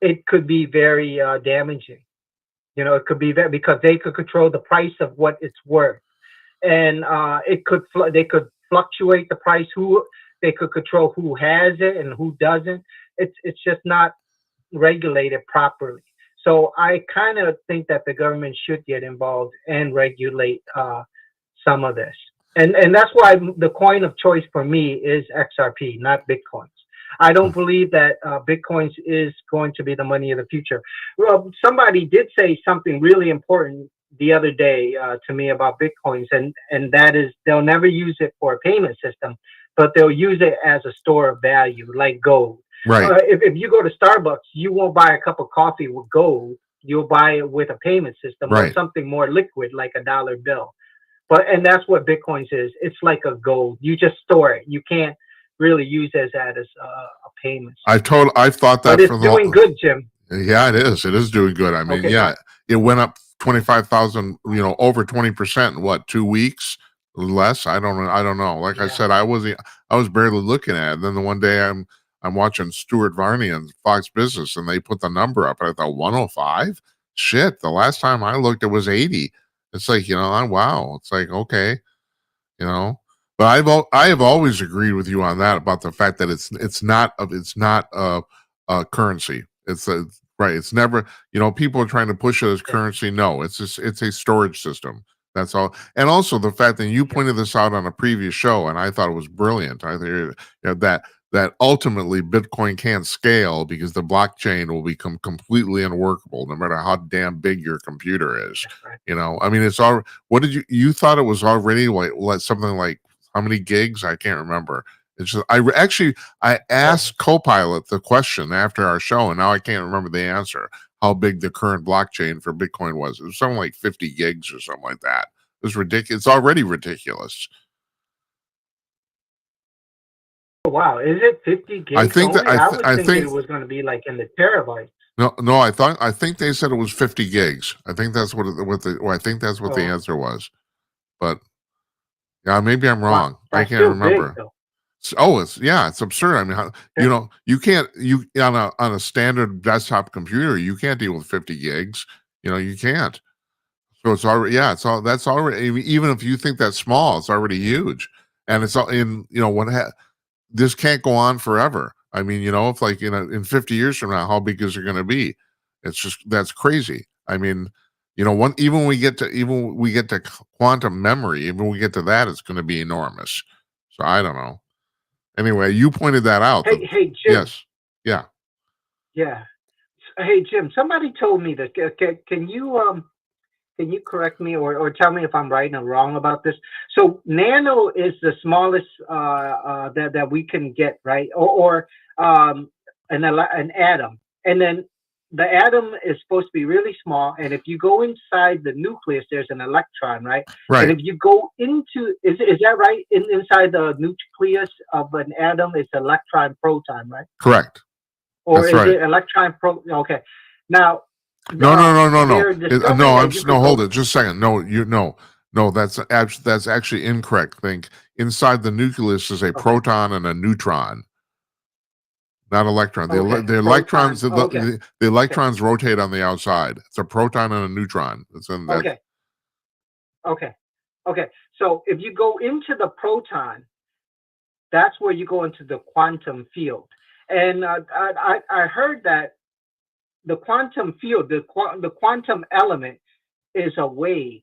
it could be very damaging. It could be because they could control the price of what it's worth, and they could fluctuate the price. They could control who has it and who doesn't. It's just not regulated properly. So I kind of think that the government should get involved and regulate some of this. And that's why the coin of choice for me is XRP, not Bitcoins. I don't believe that Bitcoins is going to be the money of the future. Well, somebody did say something really important the other day to me about Bitcoins, and that is they'll never use it for a payment system, but they'll use it as a store of value, like gold. Right. If you go to Starbucks, you won't buy a cup of coffee with gold. You'll buy it with a payment system or something more liquid, like a dollar bill. And that's what Bitcoins is. It's like a gold. You just store it. You can't really use it as a payment system. I've thought that. But it's doing good, Jim. Yeah, it is. It is doing good. I mean, it went up 25,000. Over 20% in what, 2 weeks? Less? I don't know. Like I said, I was barely looking at it. Then the one day I'm watching Stuart Varney and Fox Business, and they put the number up, and I thought 105. Shit, the last time I looked, it was 80. It's like wow. It's like okay, But I have always agreed with you on that about the fact that it's not a currency. It's right. It's never. People are trying to push it as currency. No, it's a storage system. That's all. And also the fact that you pointed this out on a previous show, and I thought it was brilliant. I think that ultimately Bitcoin can't scale because the blockchain will become completely unworkable no matter how damn big your computer is. I mean, it's all. What did you thought it was already like something like how many gigs? I can't remember. It's just I asked Copilot the question after our show, and now I can't remember the answer. How big the current blockchain for Bitcoin was? It was something like 50 gigs or something like that. It was ridiculous. It's already ridiculous. Oh, wow, is it 50 gigs? I think only? I was thinking it was going to be like in the terabytes. No. I think they said it was 50 gigs. I think that's what the answer was. But yeah, maybe I'm wrong. Wow, I can't remember. Big, it's absurd. I mean, you can't on a standard desktop computer, you can't deal with 50 gigs. You can't. So it's already, yeah, it's all that's already, even if you think that's small, it's already huge. And it's all in, this can't go on forever. I mean, if like in 50 years from now, how big is it going to be? It's just that's crazy. I mean, one even we get to quantum memory, even when we get to that, it's going to be enormous. So I don't know. Anyway, you pointed that out. Hey, Jim. Yes, yeah. Yeah. Hey, Jim. Somebody told me that. Can you correct me or tell me if I'm right or wrong about this? So nano is the smallest that we can get, right? Or an atom, and then the atom is supposed to be really small. And if you go inside the nucleus, there's an electron, right? Right. And if you go into, is that right? Inside the nucleus of an atom, it's electron proton, right? Correct. Or That's is right. it electron Okay. Now. No. No, hold it. it. Just a second. No. That's actually incorrect. Think inside the nucleus is a proton and a neutron, not electron. The electrons, the electrons rotate on the outside. It's a proton and a neutron. Okay. So if you go into the proton, that's where you go into the quantum field. And I heard that the quantum field, the quantum element, is a wave.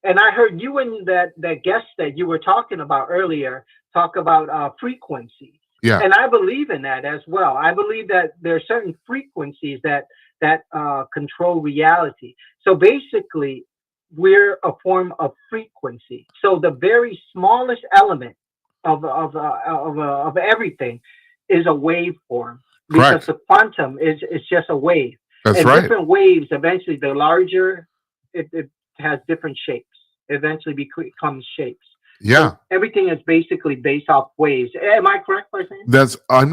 And I heard you and that guest that you were talking about earlier talk about frequencies. Yeah. And I believe in that as well. I believe that there are certain frequencies that control reality. So basically, we're a form of frequency. So the very smallest element of everything is a waveform, because the quantum is just a wave. That's and right. Different waves, eventually, the larger it has different shapes. Eventually becomes shapes. Yeah. So everything is basically based off waves. Am I correct by saying? I'm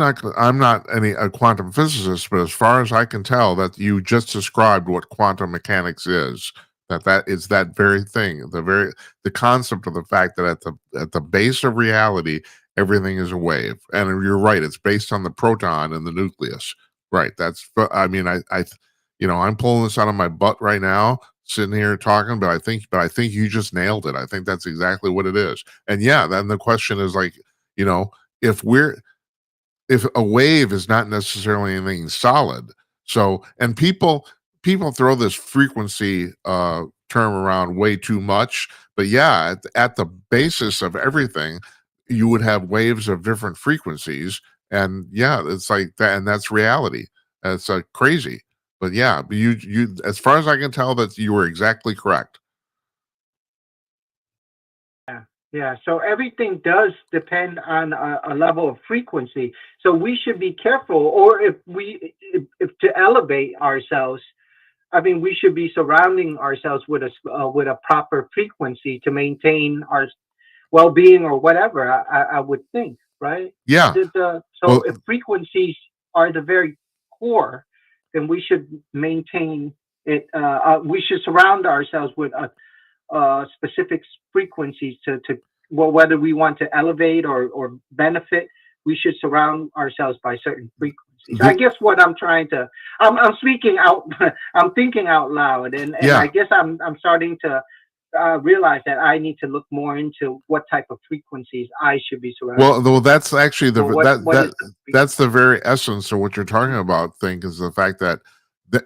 not a quantum physicist, but as far as I can tell, that you just described what quantum mechanics is. That is that very thing, the concept of the fact that at the base of reality, everything is a wave. And you're right, it's based on the proton and the nucleus. Right. I mean, I'm pulling this out of my butt right now, sitting here talking, but I think you just nailed it. I think that's exactly what it is. And yeah, then the question is like, if a wave is not necessarily anything solid. So, and people throw this frequency term around way too much, but yeah, at the basis of everything, you would have waves of different frequencies, and yeah, it's like that, and that's reality. It's crazy, but yeah, you as far as I can tell, that you were exactly correct. Yeah, so everything does depend on a level of frequency. So we should be careful, or if to elevate ourselves, I mean, we should be surrounding ourselves with a proper frequency to maintain our well-being or whatever. I would think, right? Yeah. If frequencies are the very core, then we should maintain it. We should surround ourselves with specific frequencies to whether we want to elevate or benefit, we should surround ourselves by certain frequencies. I guess what I'm speaking out, I'm thinking out loud, and I guess I'm starting to realize that I need to look more into what type of frequencies I should be surrounded. Well, that's actually that's the very essence of what you're talking about. Think is the fact that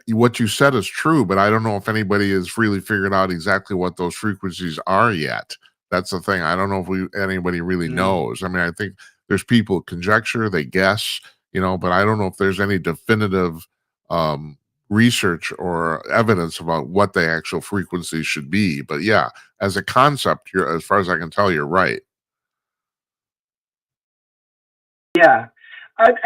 what you said is true, but I don't know if anybody has really figured out exactly what those frequencies are yet. That's the thing. I don't know if anybody really knows. I mean, I think there's people conjecture, they guess, but I don't know if there's any definitive research or evidence about what the actual frequencies should be. But yeah, as a concept, as far as I can tell, you're right. Yeah, if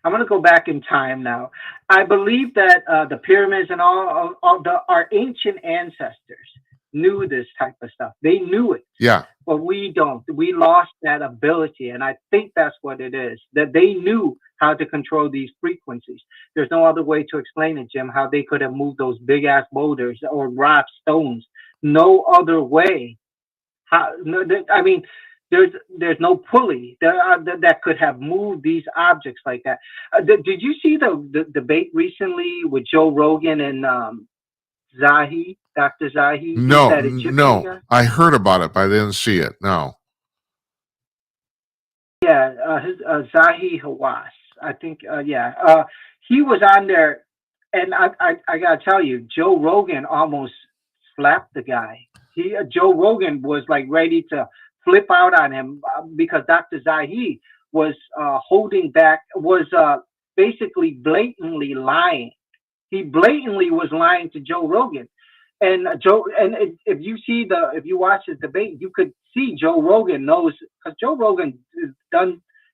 I'm going to go back in time now. I believe that the pyramids and our ancient ancestors knew this type of stuff. They knew it. Yeah. But we don't. We lost that ability, and I think that's what it is. That they knew how to control these frequencies. There's no other way to explain it, Jim. How they could have moved those big ass boulders or rock stones. No other way. I mean, there's no pulley that could have moved these objects like that. Did you see the debate recently with Joe Rogan and Dr. Zahi, he's No, that Egyptian no. guy? I heard about it, but I didn't see it. No. Yeah, Zahi Hawass. I think, yeah. He was on there, and I gotta tell you, Joe Rogan almost slapped the guy. Joe Rogan was like ready to flip out on him because Dr. Zahi was holding back, was basically blatantly lying. He blatantly was lying to Joe Rogan. And if you watch his debate, you could see Joe Rogan knows, because Joe Rogan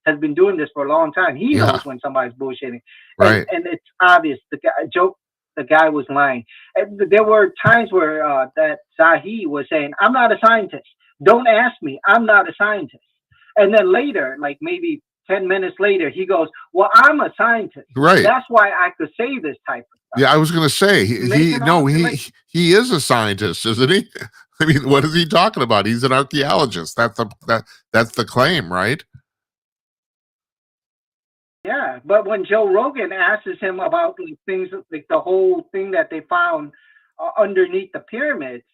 has been doing this for a long time. He Yeah. knows when somebody's bullshitting, Right. and it's obvious the guy was lying. And there were times where that Zahi was saying, "I'm not a scientist. Don't ask me. I'm not a scientist." And then later, like maybe 10 minutes later, he goes, "Well, I'm a scientist. Right. That's why I could say this type of stuff." Yeah, I was going to say he is a scientist, isn't he? I mean, what is he talking about? He's an archaeologist. That's the claim, right? Yeah, but when Joe Rogan asks him about like, things like the whole thing that they found underneath the pyramids,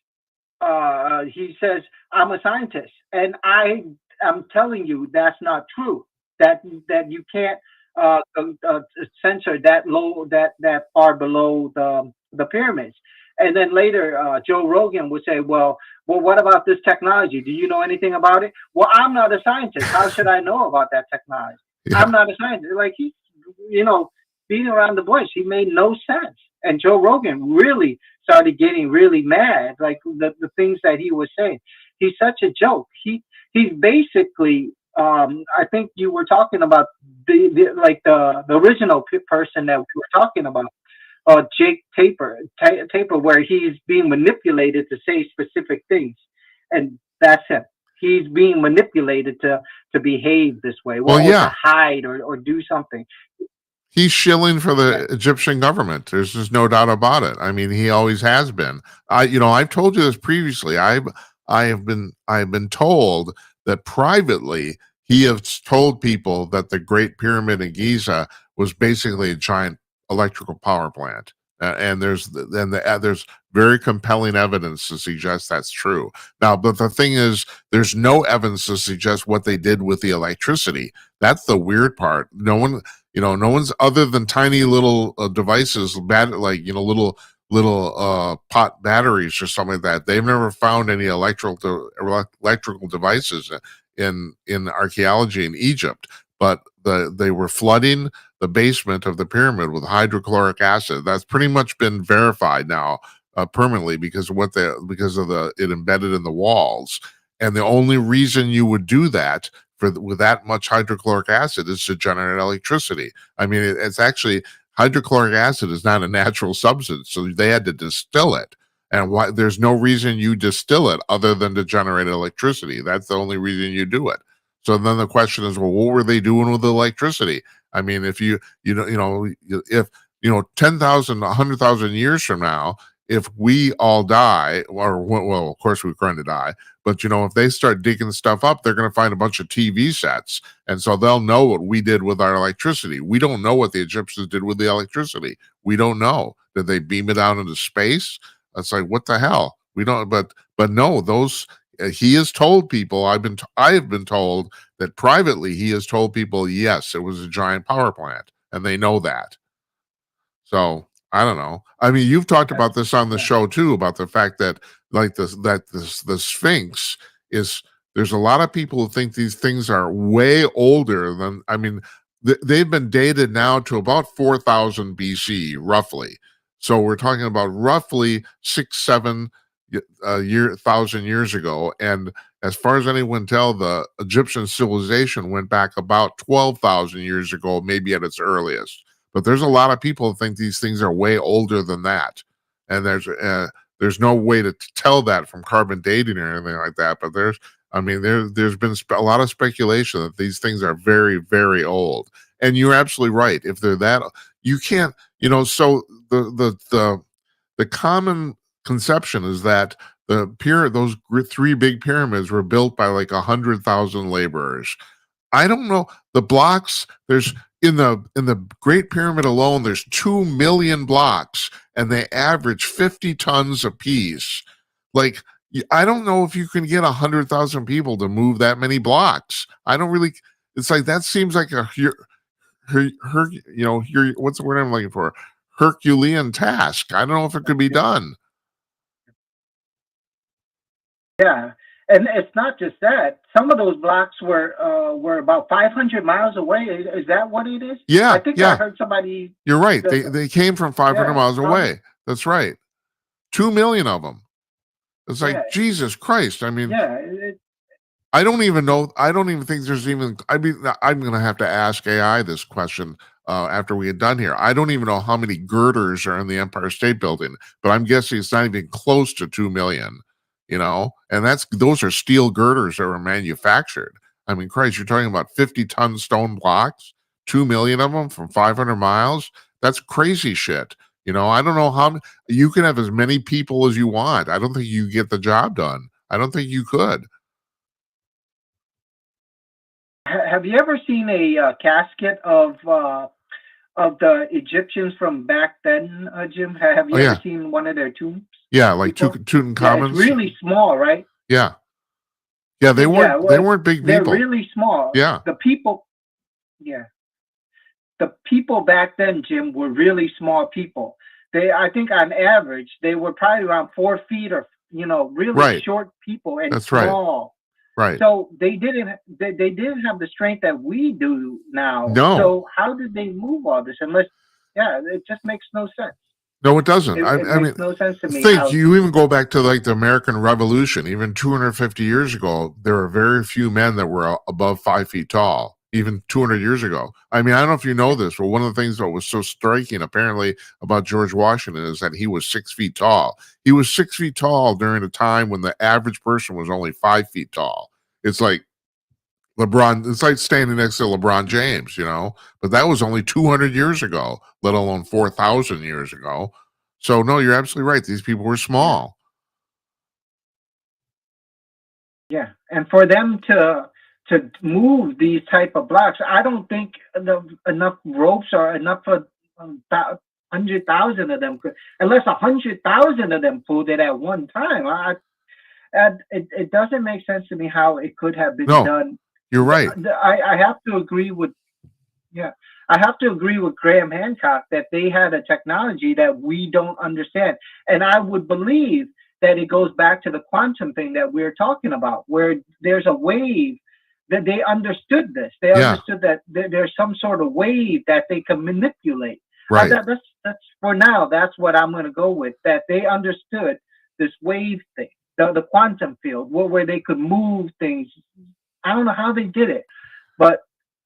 he says, "I'm a scientist, and I'm telling you that's not true. That you can't censor that low, that far below the pyramids." And then later, Joe Rogan would say, "Well, what about this technology? Do you know anything about it?" "Well, I'm not a scientist. How should I know about that technology? Yeah. I'm not a scientist." Like he's, beating around the bush. He made no sense. And Joe Rogan really started getting really mad, like the things that he was saying. He's such a joke. He's basically, I think you were talking about the original person that we were talking about, Jake Taper, where he's being manipulated to say specific things, and that's him. He's being manipulated to behave this way, Well, or yeah. to hide or do something. He's shilling for the Egyptian government. There's just no doubt about it. I mean, he always has been. I've told you this previously. I've been told that privately he has told people that the Great Pyramid in Giza was basically a giant electrical power plant. And there's very compelling evidence to suggest that's true. Now, but the thing is, there's no evidence to suggest what they did with the electricity. That's the weird part. No one's, other than tiny little devices, little pot batteries or something like that. They've never found any electrical devices in archaeology in Egypt. But they were flooding the basement of the pyramid with hydrochloric acid. That's pretty much been verified now permanently because of it embedded in the walls. And the only reason you would do that with that much hydrochloric acid is to generate electricity. I mean, it's actually, hydrochloric acid is not a natural substance, so they had to distill it. And there's no reason you distill it other than to generate electricity. That's the only reason you do it. So then the question is, well, what were they doing with the electricity? I mean, if if 10,000, 100,000 years from now, if we all die, well, of course we're going to die, but if they start digging stuff up, they're going to find a bunch of TV sets, and so they'll know what we did with our electricity. We don't know what the Egyptians did with the electricity. We don't know. Did they beam it out into space? It's like, what the hell? We don't. But no, those. He has told people. I have been told that privately he has told people, yes, it was a giant power plant, and they know that. So I don't know. I mean, you've talked about this on the show too, about the fact that the Sphinx is. There's a lot of people who think these things are way older than. I mean, they've been dated now to about 4,000 BC, roughly. So we're talking about roughly 6-7 thousand years ago, and as far as anyone tell, the Egyptian civilization went back about 12,000 years ago, maybe at its earliest. But there's a lot of people who think these things are way older than that, and there's no way to tell that from carbon dating or anything like that. But there's been a lot of speculation that these things are very, very old. And you're absolutely right. If they're that, you can't, so the common conception is that those three big pyramids were built by like 100,000 laborers. I don't know the blocks. There's in the Great Pyramid alone, there's 2 million blocks, and they average 50 tons apiece. Like, I don't know if you can get 100,000 people to move that many blocks. I don't really. It's like that seems like what's the word I'm looking for? Herculean task. I don't know if it could be done. Yeah, and it's not just that. Some of those blocks were about 500 miles away. Is that what it is? Yeah, I think I heard somebody. You're right. They came from 500 miles away. Probably. That's right. 2 million of them. It's like Jesus Christ. I mean, I don't even know. I don't even think there's even. I mean, I'm going to have to ask AI this question after we get done here. I don't even know how many girders are in the Empire State Building, but I'm guessing it's not even close to 2 million. And those are steel girders that were manufactured. I mean, Christ, you're talking about 50-ton stone blocks, 2 million of them from 500 miles. That's crazy shit. I don't know how you can have as many people as you want. I don't think you get the job done. I don't think you could. Have you ever seen a casket of the Egyptians from back then, Jim? Have you ever seen one of their tombs? Yeah, like Tutankhamun's. Yeah, it's really small, right? Yeah. Yeah, they weren't big people. They're really small. Yeah. The people back then, Jim, were really small people. I think on average, they were probably around 4 feet or, really short people and small. Right. So they didn't have the strength that we do now. No. So how did they move all this? It just makes no sense. No, it doesn't. It makes no sense to me. You even go back to like the American Revolution, even 250 years ago, there were very few men that were above 5 feet tall, even 200 years ago. I mean, I don't know if you know this, but one of the things that was so striking apparently about George Washington is that he was 6 feet tall. He was 6 feet tall during a time when the average person was only 5 feet tall. It's like it's like standing next to LeBron James, but that was only 200 years ago, let alone 4,000 years ago. So no, you're absolutely right. These people were small. Yeah. And for them to move these type of blocks, I don't think enough ropes or enough for 100,000 of them could, unless 100,000 of them pulled it at one time. It doesn't make sense to me how it could have been done. You're right. I have to agree with Graham Hancock that they had a technology that we don't understand. And I would believe that it goes back to the quantum thing that we're talking about, where there's a wave that they understood this. They understood that there's some sort of wave that they can manipulate. Right. That's for now. That's what I'm going to go with, that they understood this wave thing, the quantum field, where they could move things. I don't know how they did it, but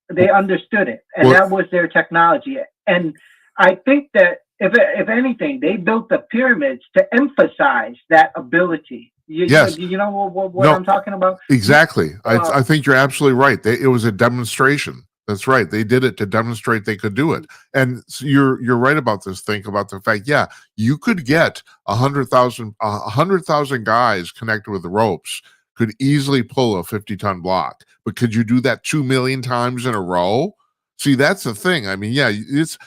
they understood it, and that was their technology. And I think that if anything, they built the pyramids to emphasize that ability. Yes. You know what I'm talking about? Exactly. I think you're absolutely right. It was a demonstration. That's right. They did it to demonstrate they could do it. And so you're right about this. Think about the fact, you could get 100,000 guys connected with the ropes could easily pull a 50-ton block. But could you do that 2 million times in a row? See, that's the thing. I mean, if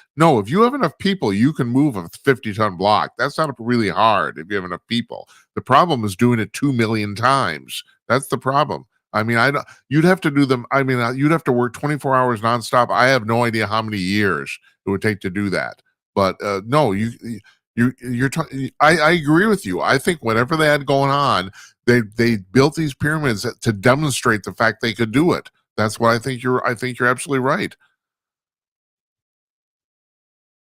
you have enough people, you can move a 50-ton block. That's not really hard if you have enough people. The problem is doing it 2 million times. That's the problem. I mean, you'd have to do them. I mean, you'd have to work 24 hours nonstop. I have no idea how many years it would take to do that. But no, I agree with you. I think whatever they had going on, they built these pyramids to demonstrate the fact they could do it. That's what I think. I think you're absolutely right.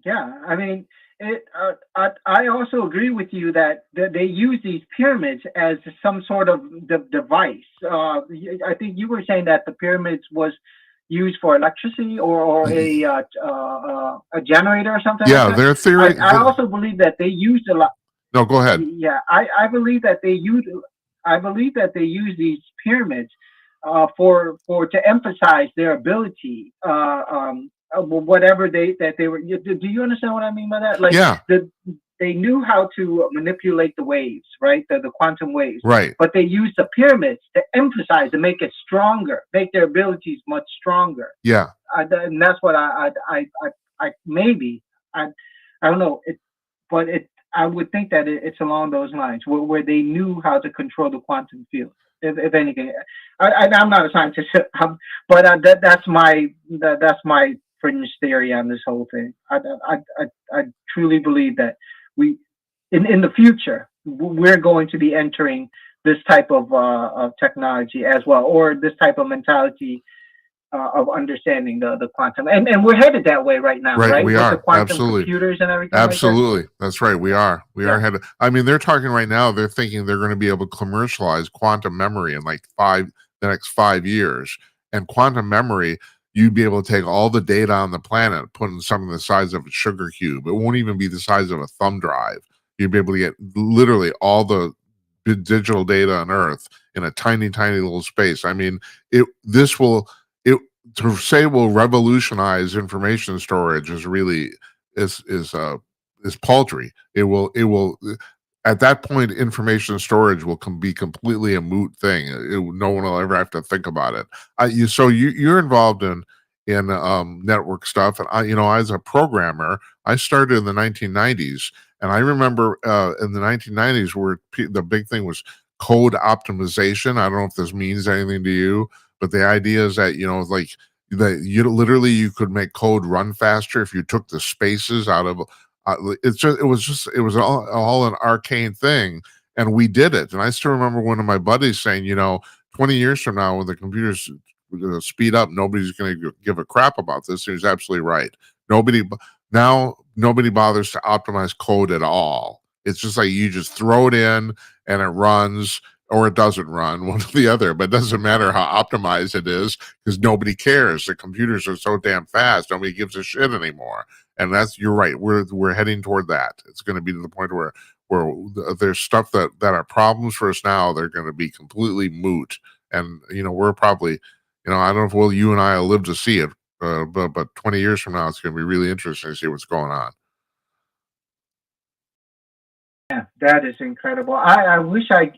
Yeah, I mean, I also agree with you that they use these pyramids as some sort of device. I think you were saying that the pyramids was used for electricity or a generator or something. Yeah, like that. their theory. I also believe that they used a lot. No, go ahead. Yeah, I believe that they use. I believe that they use these pyramids to emphasize their ability. Whatever they were. Do you understand what I mean by that? Like, they knew how to manipulate the waves, right? The quantum waves. Right. But they used the pyramids to emphasize and make it stronger, make their abilities much stronger. Yeah. And that's what I maybe I don't know but I would think that it's along those lines where they knew how to control the quantum field. If anything, I'm not a scientist, but that's my fringe theory on this whole thing. I truly believe that we in the future we're going to be entering this type of technology as well, or this type of mentality of understanding the quantum, and we're headed that way right now, right? We With are. the quantum Absolutely. computers and everything. Absolutely. Like That's right. We are headed. I mean, they're talking right now, they're thinking they're going to be able to commercialize quantum memory in like the next 5 years. And quantum memory, you'd be able to take all the data on the planet, put in something the size of a sugar cube. It won't even be the size of a thumb drive. You'd be able to get literally all the digital data on Earth in a tiny, tiny little space. I mean, to say will revolutionize information storage is really is paltry. It will at that point information storage will be completely a moot thing. No one will ever have to think about it. You're involved in network stuff, and as a programmer, I started in the 1990s, and I remember in the 1990s where the big thing was code optimization. I don't know if this means anything to you, but the idea is that like that you could make code run faster if you took the spaces out of it was all an arcane thing, and we did it. And I still remember one of my buddies saying, 20 years from now when the computers speed up, nobody's going to give a crap about this. He was absolutely right. Nobody bothers to optimize code at all. It's just like you just throw it in and it runs, or it doesn't run, one or the other. But it doesn't matter how optimized it is because nobody cares. The computers are so damn fast, nobody gives a shit anymore. And you're right. We're heading toward that. It's going to be to the point where there's stuff that are problems for us now. They're going to be completely moot. And we're probably, I don't know if you and I will live to see it, but 20 years from now, it's going to be really interesting to see what's going on. Yeah, that is incredible. I wish I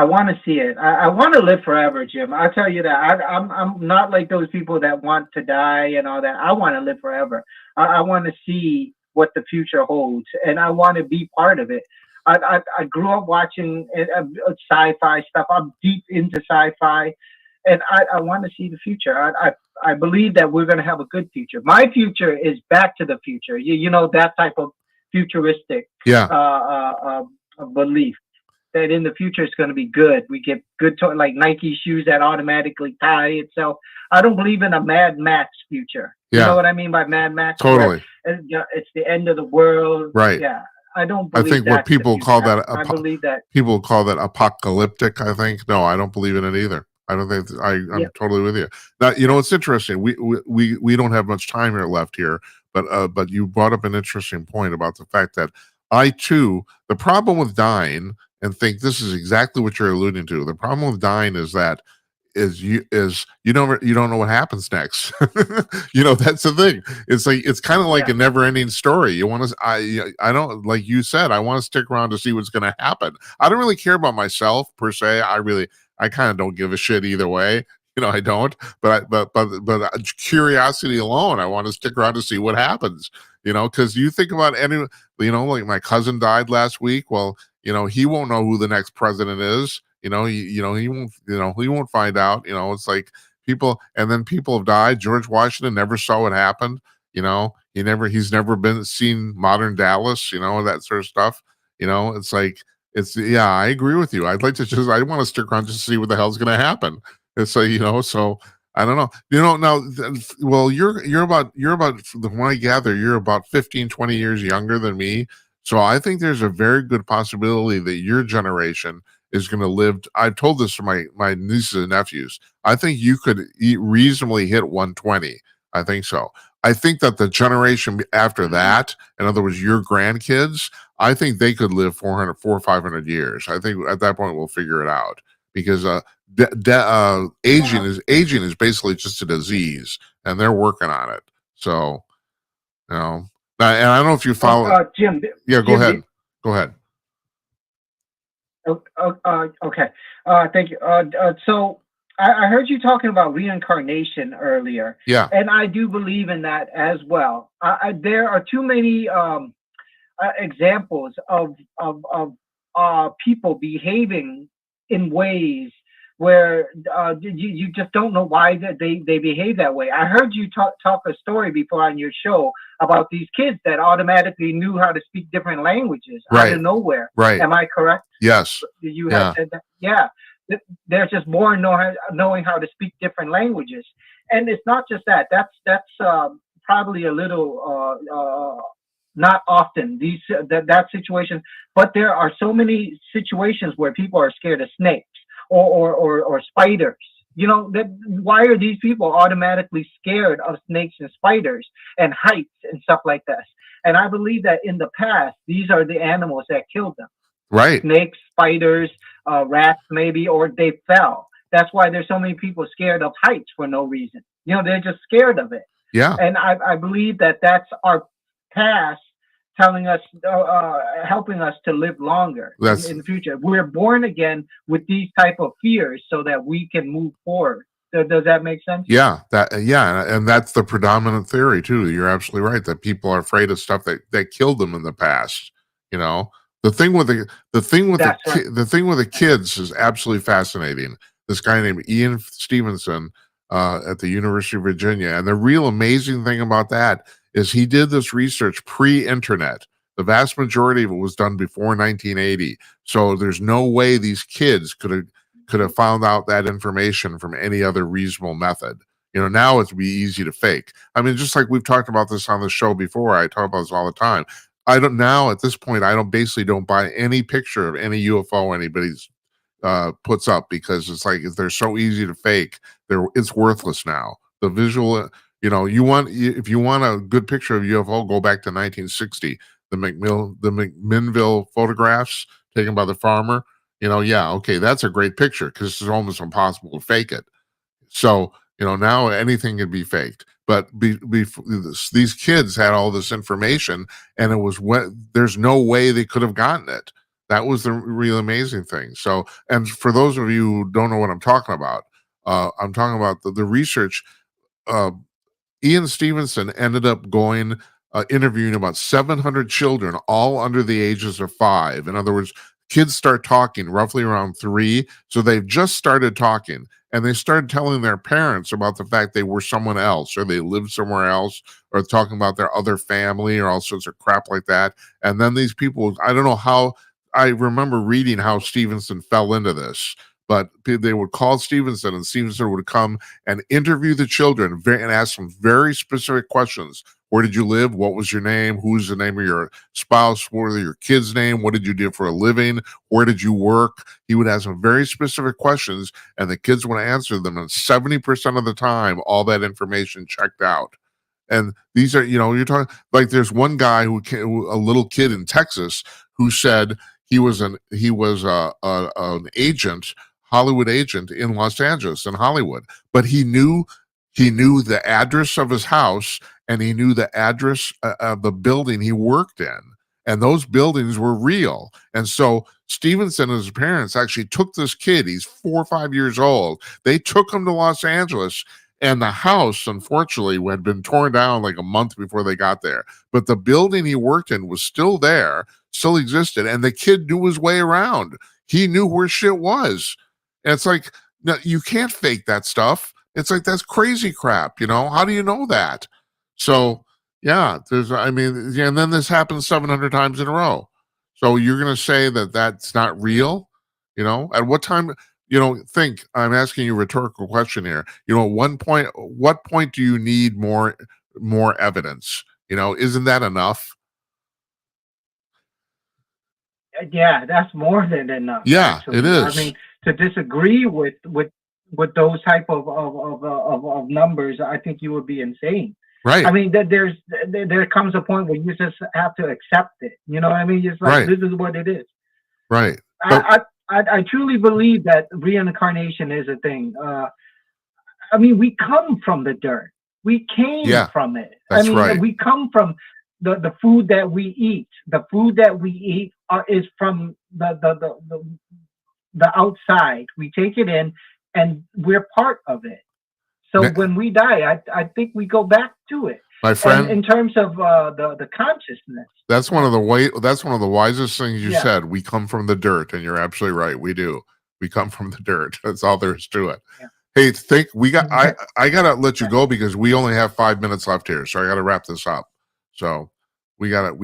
want to see it. I want to live forever, Jim. I'll tell you that. I'm not like those people that want to die and all that. I want to live forever. I want to see what the future holds, and I want to be part of it. I grew up watching sci-fi stuff. I'm deep into sci-fi, and I want to see the future. I believe that we're going to have a good future. My future is Back to the Future. You know, that type of futuristic belief that in the future it's going to be good. We get good like Nike shoes that automatically tie itself. I don't believe in a Mad Max future. You know what I mean by Mad Max? Totally. It's the end of the world. Right. Yeah. I don't believe I think what people call that I believe that people call that apocalyptic, I think. No, I don't believe in it either. I don't think I'm totally with you. Now, it's interesting. We don't have much time left here, but you brought up an interesting point about the fact that I too, the problem with dying, and think this is exactly what you're alluding to. The problem with dying is that you don't know what happens next. That's the thing. It's like it's kind of like a never-ending story. You want to I don't, like you said, I want to stick around to see what's going to happen. I don't really care about myself per se. I kind of don't give a shit either way. I don't. But curiosity alone, I want to stick around to see what happens. Because you think about like my cousin died last week. Well, he won't know who the next president is. He won't find out. It's like people have died. George Washington never saw what happened. He's never seen modern Dallas, that sort of stuff. It's like, I agree with you. I want to stick around just to see what the hell's going to happen. It's like, so I don't know. Now, well, you're about from what I gather, you're about 15, 20 years younger than me. So I think there's a very good possibility that your generation is going to live. I've told this to my nieces and nephews. I think you could reasonably hit 120. I think so. I think that the generation after that, in other words, your grandkids, I think they could live 400 or 500 years. I think at that point we'll figure it out, because aging is basically just a disease, and they're working on it. So, And I don't know if you follow. Jim. Yeah, go Jim, ahead. Go ahead. Okay. Thank you. So I heard you talking about reincarnation earlier. Yeah. And I do believe in that as well. There are too many examples of people behaving in ways where you just don't know why they behave that way. I heard you talk a story before on your show about these kids that automatically knew how to speak different languages out of nowhere. Right. Am I correct? Yes. You had said that. Yeah. They're just born knowing how to speak different languages, and it's not just that. That's probably a little not often that situation, but there are so many situations where people are scared of snakes or spiders. You know, why are these people automatically scared of snakes and spiders and heights and stuff like that? And I believe that in the past, these are the animals that killed them. Right. Snakes, spiders, rats, maybe, or they fell. That's why there's so many people scared of heights for no reason. You know, they're just scared of it. Yeah. And I believe that that's our past telling us, helping us to live longer in the future. We're born again with these type of fears so that we can move forward. Does that make sense? Yeah, and that's the predominant theory too. You're absolutely right that people are afraid of stuff that killed them in the past. You know, the thing with the kids is absolutely fascinating. This guy named Ian Stevenson at the University of Virginia, and the real amazing thing about that is he did this research pre-internet. The vast majority of it was done before 1980, so there's no way these kids could have found out that information from any other reasonable method. You know, now it'd be easy to fake. I mean, just like we've talked about this on the show before, I talk about this all the time. At this point, I don't buy any picture of any UFO anybody's puts up, because it's like, if they're so easy to fake, it's worthless now. The visual, you know, if you want a good picture of UFO, go back to 1960, the McMinnville photographs taken by the farmer. You know, yeah, okay, that's a great picture because it's almost impossible to fake it. So, you know, now anything can be faked. But these kids had all this information, and there's no way they could have gotten it. That was the real amazing thing. So, and for those of you who don't know what I'm talking about, I'm talking about the research. Ian Stevenson ended up interviewing about 700 children, all under the ages of 5. In other words, kids start talking roughly around 3. So they've just started talking, and they started telling their parents about the fact they were someone else, or they lived somewhere else, or talking about their other family, or all sorts of crap like that. And then these people, I don't know how, I remember reading how Stevenson fell into this, but they would call Stevenson, and Stevenson would come and interview the children and ask them very specific questions. Where did you live? What was your name? Who's the name of your spouse? What was your kid's name? What did you do for a living? Where did you work? He would ask them very specific questions, and the kids would answer them. And 70% of the time, all that information checked out. And these are, you know, you're talking, like, there's one guy a little kid in Texas, who said he was an agent, Hollywood agent in Los Angeles, in Hollywood, but he knew the address of his house, and he knew the address of the building he worked in, and those buildings were real. And so Stevenson and his parents actually took this kid, he's 4 or 5 years old, they took him to Los Angeles, and the house, unfortunately, had been torn down like a month before they got there, but the building he worked in was still there, still existed, and the kid knew his way around. He knew where shit was. And it's like, no, you can't fake that stuff. It's like, that's crazy crap, you know? How do you know that? So, yeah, and then this happens 700 times in a row. So you're going to say that that's not real? You know, at what time, you know, I'm asking you a rhetorical question here. You know, what point do you need more evidence? You know, isn't that enough? Yeah, that's more than enough. Yeah, actually. It is. I mean, to disagree with those type of numbers, I think you would be insane. Right. I mean, there comes a point where you just have to accept it. You know what I mean? It's like, This is what it is. Right. I truly believe that reincarnation is a thing. I mean, we come from the dirt. We came from it. That's right. We come from the food that we eat. The food that we eat is from the outside. We take it in, and we're part of it. So when we die, I think we go back to it. My friend, and in terms of the consciousness, that's one of the wisest things you said. We come from the dirt, and you're absolutely right. We do. We come from the dirt. That's all there is to it. Yeah. Hey, I gotta let you go because we only have 5 minutes left here, so I gotta wrap this up. So we can't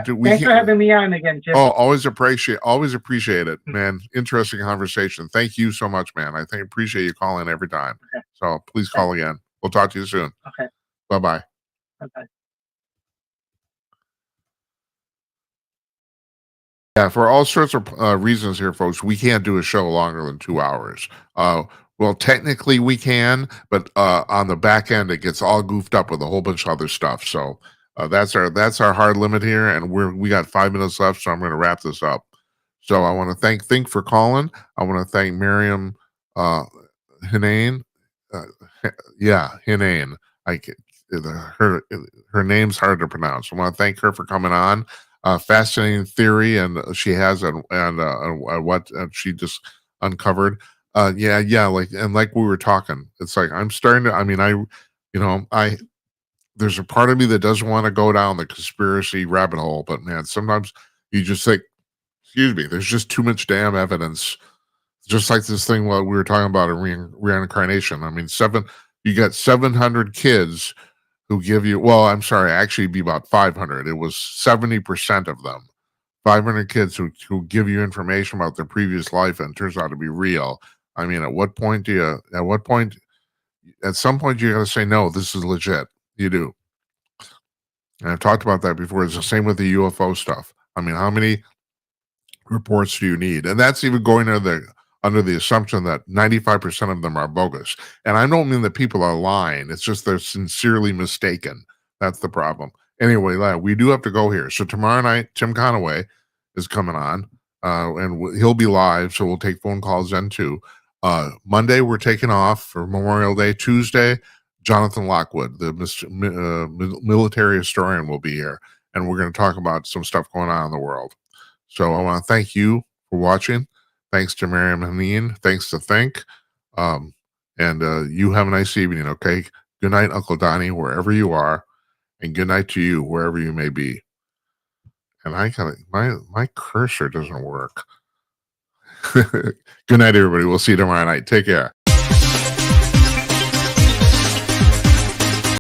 do. Thanks for having me on again, Jim. Oh, always appreciate it, man. Interesting conversation. Thank you so much, man. I appreciate you calling every time. Okay. So please call again. We'll talk to you soon. Okay. Bye-bye. Bye-bye. Yeah, for all sorts of reasons here, folks, we can't do a show longer than 2 hours. Well, technically we can, but on the back end, it gets all goofed up with a whole bunch of other stuff. So that's our hard limit here, and we got 5 minutes left, so I'm going to wrap this up. So I want to thank for calling. I want to thank Maryam Henein. Henein. Her name's hard to pronounce. I want to thank her for coming on. Fascinating theory, and she has and what she just uncovered. Like we were talking, it's like I'm starting to. There's a part of me that doesn't want to go down the conspiracy rabbit hole, but man, sometimes you just think, excuse me, there's just too much damn evidence. Just like this thing what we were talking about in reincarnation. I mean, you got 700 kids who give you, well, I'm sorry, actually be about 500. It was 70% of them. 500 kids who give you information about their previous life and it turns out to be real. I mean, at some point you got to say, no, this is legit. You do. And I've talked about that before. It's the same with the UFO stuff. I mean, how many reports do you need? And that's even going under the assumption that 95% of them are bogus. And I don't mean that people are lying. It's just they're sincerely mistaken. That's the problem. Anyway, we do have to go here. So tomorrow night, Tim Conaway is coming on, and he'll be live, so we'll take phone calls then too. Monday, we're taking off for Memorial Day. Tuesday, Jonathan Lockwood, the military historian, will be here, and we're going to talk about some stuff going on in the world. So I want to thank you for watching. Thanks to Maryam Henein. Thanks to Think. And you have a nice evening, okay? Good night, Uncle Donnie, wherever you are. And good night to you, wherever you may be. And my cursor doesn't work. Good night, everybody. We'll see you tomorrow night. Take care.